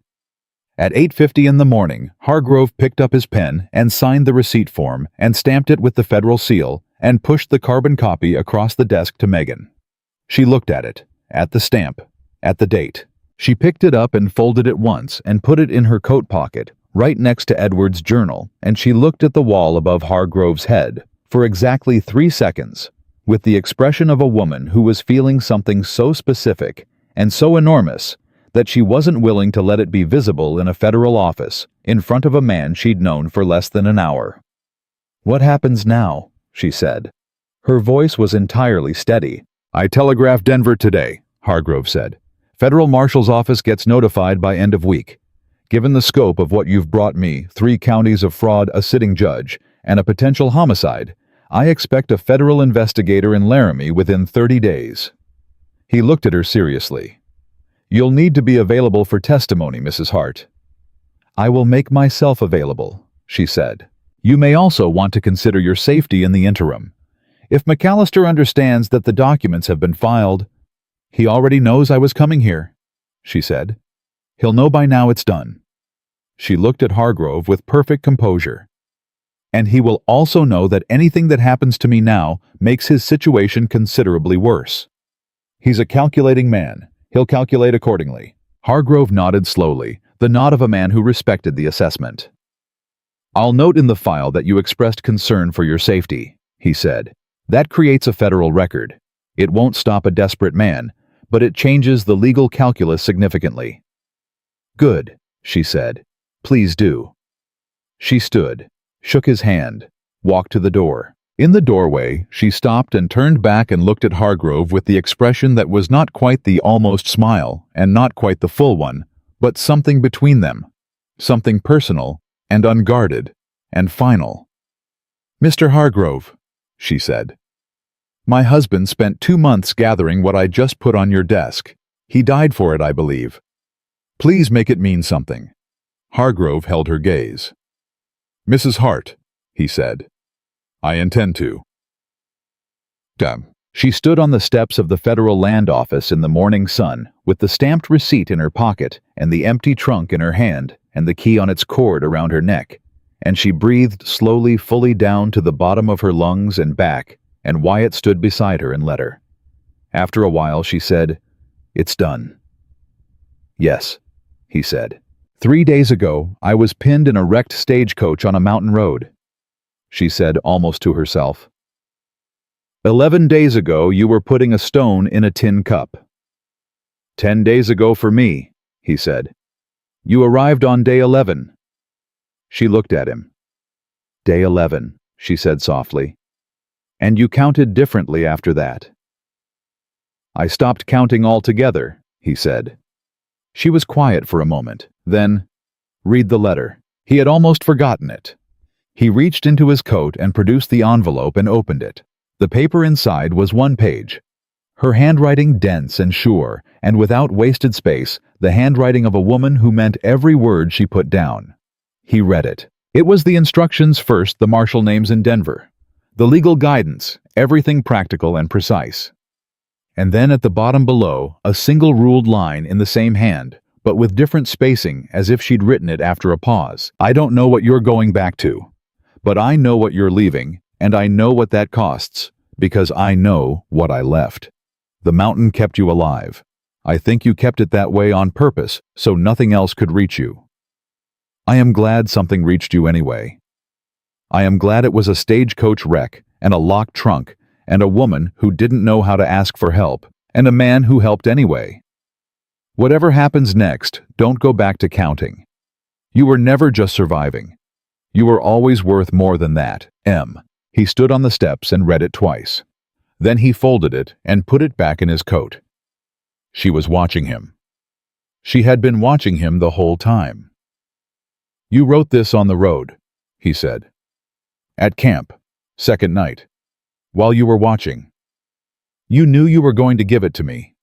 At 8:50 in the morning, Hargrove picked up his pen and signed the receipt form and stamped it with the federal seal and pushed the carbon copy across the desk to Megan. She looked at it, at the stamp, at the date. She picked it up and folded it once and put it in her coat pocket, right next to Edward's journal, and she looked at the wall above Hargrove's head for exactly 3 seconds, with the expression of a woman who was feeling something so specific and so enormous that she wasn't willing to let it be visible in a federal office in front of a man she'd known for less than an hour. "What happens now?" she said. Her voice was entirely steady. "I telegraphed Denver today," Hargrove said. "Federal Marshal's office gets notified by end of week. Given the scope of what you've brought me, 3 counties of fraud, a sitting judge, and a potential homicide, I expect a federal investigator in Laramie within 30 days. He looked at her seriously. "You'll need to be available for testimony, Mrs. Hart." "I will make myself available," she said. "You may also want to consider your safety in the interim. If McAllister understands that the documents have been filed—" "He already knows I was coming here," she said. "He'll know by now it's done." She looked at Hargrove with perfect composure. "And he will also know that anything that happens to me now makes his situation considerably worse. He's a calculating man. He'll calculate accordingly." Hargrove nodded slowly, the nod of a man who respected the assessment. "I'll note in the file that you expressed concern for your safety," he said. "That creates a federal record. It won't stop a desperate man, but it changes the legal calculus significantly." "Good," she said. "Please do." She stood, shook his hand, walked to the door. In the doorway, she stopped and turned back and looked at Hargrove with the expression that was not quite the almost smile and not quite the full one, but something between them, something personal and unguarded and final. "Mr. Hargrove," she said, "my husband spent 2 months gathering what I just put on your desk. He died for it, I believe. Please make it mean something." Hargrove held her gaze. "Mrs. Hart," he said, "I intend to." She stood on the steps of the federal land office in the morning sun, with the stamped receipt in her pocket and the empty trunk in her hand and the key on its cord around her neck, and she breathed slowly fully down to the bottom of her lungs and back, and Wyatt stood beside her and let her. After a while she said, "It's done." "Yes," he said. "3 days ago, I was pinned in a wrecked stagecoach on a mountain road," she said almost to herself. 11 days ago, you were putting a stone in a tin cup." 10 days ago for me," he said. "You arrived on day 11. She looked at him. "Day 11, she said softly. "And you counted differently after that." "I stopped counting altogether," he said. She was quiet for a moment. Then, "Read the letter." He had almost forgotten it. He reached into his coat and produced the envelope and opened it. The paper inside was 1 page. Her handwriting dense and sure, and without wasted space, the handwriting of a woman who meant every word she put down. He read it. It was the instructions first, the marshal names in Denver. The legal guidance, everything practical and precise. And then at the bottom below, a single ruled line in the same hand, but with different spacing, as if she'd written it after a pause. "I don't know what you're going back to, but I know what you're leaving, and I know what that costs, because I know what I left. The mountain kept you alive. I think you kept it that way on purpose, so nothing else could reach you. I am glad something reached you anyway. I am glad it was a stagecoach wreck, and a locked trunk, and a woman who didn't know how to ask for help, and a man who helped anyway. Whatever happens next, don't go back to counting. You were never just surviving. You were always worth more than that. M." He stood on the steps and read it twice. Then he folded it and put it back in his coat. She was watching him. She had been watching him the whole time. "You wrote this on the road," he said. "At camp, second night, while you were watching. You knew you were going to give it to me.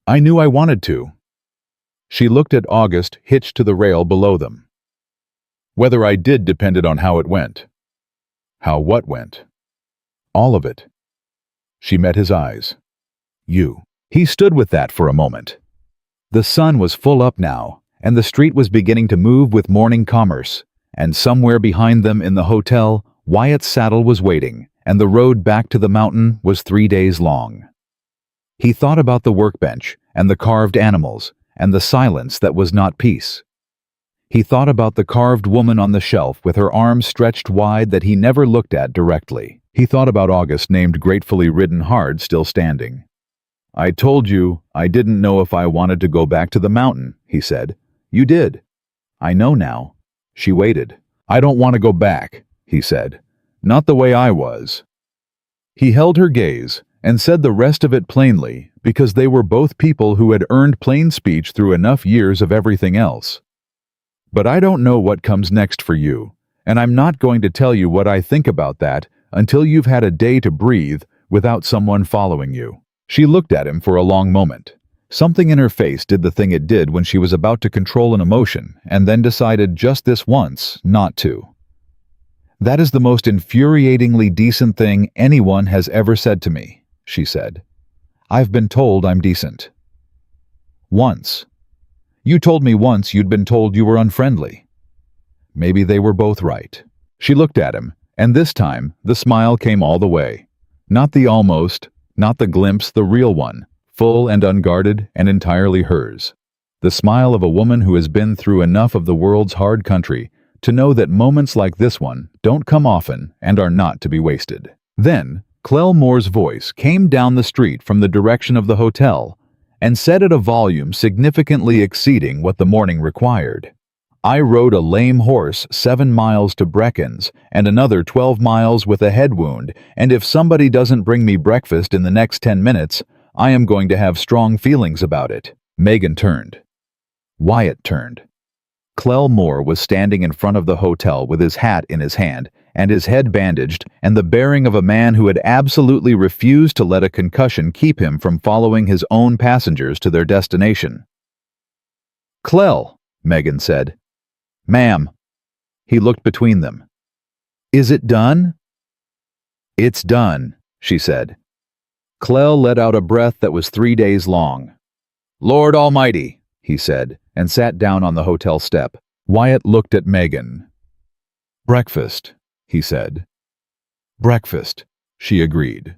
I knew I wanted to." She looked at August hitched to the rail below them. Whether I did depended on how it went. How what went? All of it. She met his eyes. You. He stood with that for a moment. The sun was full up now, and the street was beginning to move with morning commerce, and somewhere behind them in the hotel, Wyatt's saddle was waiting, and the road back to the mountain was 3 days long. He thought about the workbench, and the carved animals, and the silence that was not peace. He thought about the carved woman on the shelf with her arms stretched wide that he never looked at directly. He thought about August named gratefully ridden hard still standing. I told you I didn't know if I wanted to go back to the mountain, he said. You did. I know now. She waited. I don't want to go back, he said. Not the way I was. He held her gaze and said the rest of it plainly because they were both people who had earned plain speech through enough years of everything else. But I don't know what comes next for you, and I'm not going to tell you what I think about that until you've had a day to breathe without someone following you. She looked at him for a long moment. Something in her face did the thing it did when she was about to control an emotion and then decided just this once not to. That is the most infuriatingly decent thing anyone has ever said to me, she said. I've been told I'm decent. Once. You told me once you'd been told you were unfriendly. Maybe they were both right. She looked at him, and this time the smile came all the way. Not the almost, not the glimpse, the real one, full and unguarded and entirely hers. The smile of a woman who has been through enough of the world's hard country to know that moments like this one don't come often and are not to be wasted. Then, Clell Moore's voice came down the street from the direction of the hotel and said at a volume significantly exceeding what the morning required. I rode a lame horse 7 miles to Brecken's and another 12 miles with a head wound, and if somebody doesn't bring me breakfast in the next 10 minutes, I am going to have strong feelings about it. Megan turned. Wyatt turned. Clell Moore was standing in front of the hotel with his hat in his hand and his head bandaged and the bearing of a man who had absolutely refused to let a concussion keep him from following his own passengers to their destination. Clell, Megan said. Ma'am. He looked between them. Is it done? It's done, she said. Clell let out a breath that was 3 days long. Lord Almighty, he said, and sat down on the hotel step. Wyatt looked at Megan. Breakfast, he said. Breakfast, she agreed.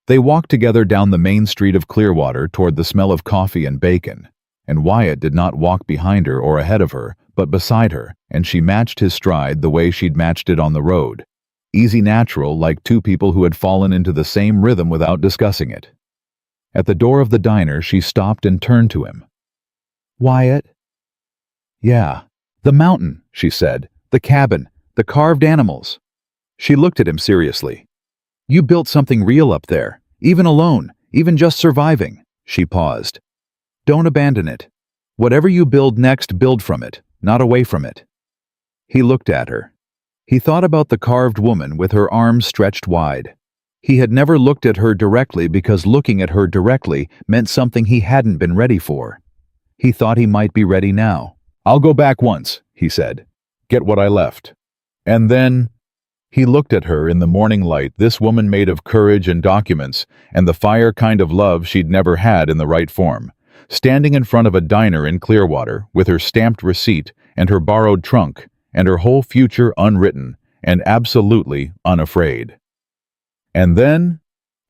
They walked together down the main street of Clearwater toward the smell of coffee and bacon, and Wyatt did not walk behind her or ahead of her, but beside her, and she matched his stride the way she'd matched it on the road. Easy, natural, like two people who had fallen into the same rhythm without discussing it. At the door of the diner, she stopped and turned to him. Wyatt? Yeah. The mountain, she said. The cabin. The carved animals. She looked at him seriously. You built something real up there, even alone, even just surviving. She paused. Don't abandon it. Whatever you build next, build from it, not away from it. He looked at her. He thought about the carved woman with her arms stretched wide. He had never looked at her directly because looking at her directly meant something he hadn't been ready for. He thought he might be ready now. I'll go back once, he said. Get what I left. And then, he looked at her in the morning light, this woman made of courage and documents, and the fire kind of love she'd never had in the right form, standing in front of a diner in Clearwater with her stamped receipt and her borrowed trunk and her whole future unwritten and absolutely unafraid. And then,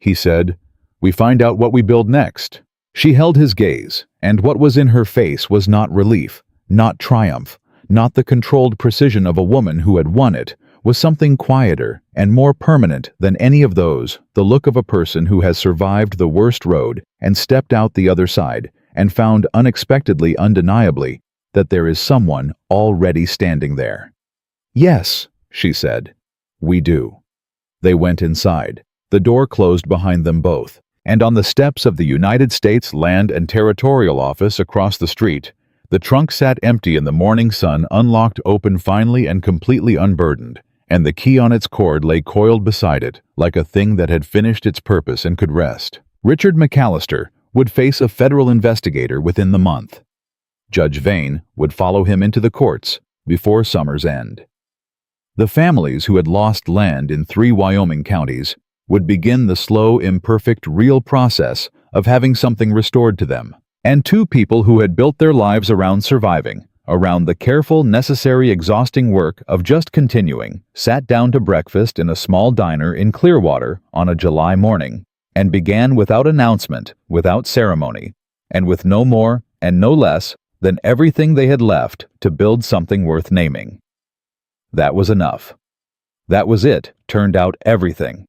he said, we find out what we build next. She held his gaze, and what was in her face was not relief, not triumph, not the controlled precision of a woman who had won it, was something quieter and more permanent than any of those, the look of a person who has survived the worst road and stepped out the other side and found unexpectedly, undeniably, that there is someone already standing there. Yes, she said, we do. They went inside. The door closed behind them both, and on the steps of the United States Land and Territorial Office across the street, the trunk sat empty in the morning sun, unlocked, open, finally and completely unburdened, and the key on its cord lay coiled beside it, like a thing that had finished its purpose and could rest. Richard McAllister would face a federal investigator within the month. Judge Vane would follow him into the courts, before summer's end. The families who had lost land in 3 Wyoming counties would begin the slow, imperfect, real process of having something restored to them. And 2 people who had built their lives around surviving, around the careful, necessary, exhausting work of just continuing, sat down to breakfast in a small diner in Clearwater on a July morning, and began without announcement, without ceremony, and with no more and no less than everything they had left to build something worth naming. That was enough. That was it, turned out everything.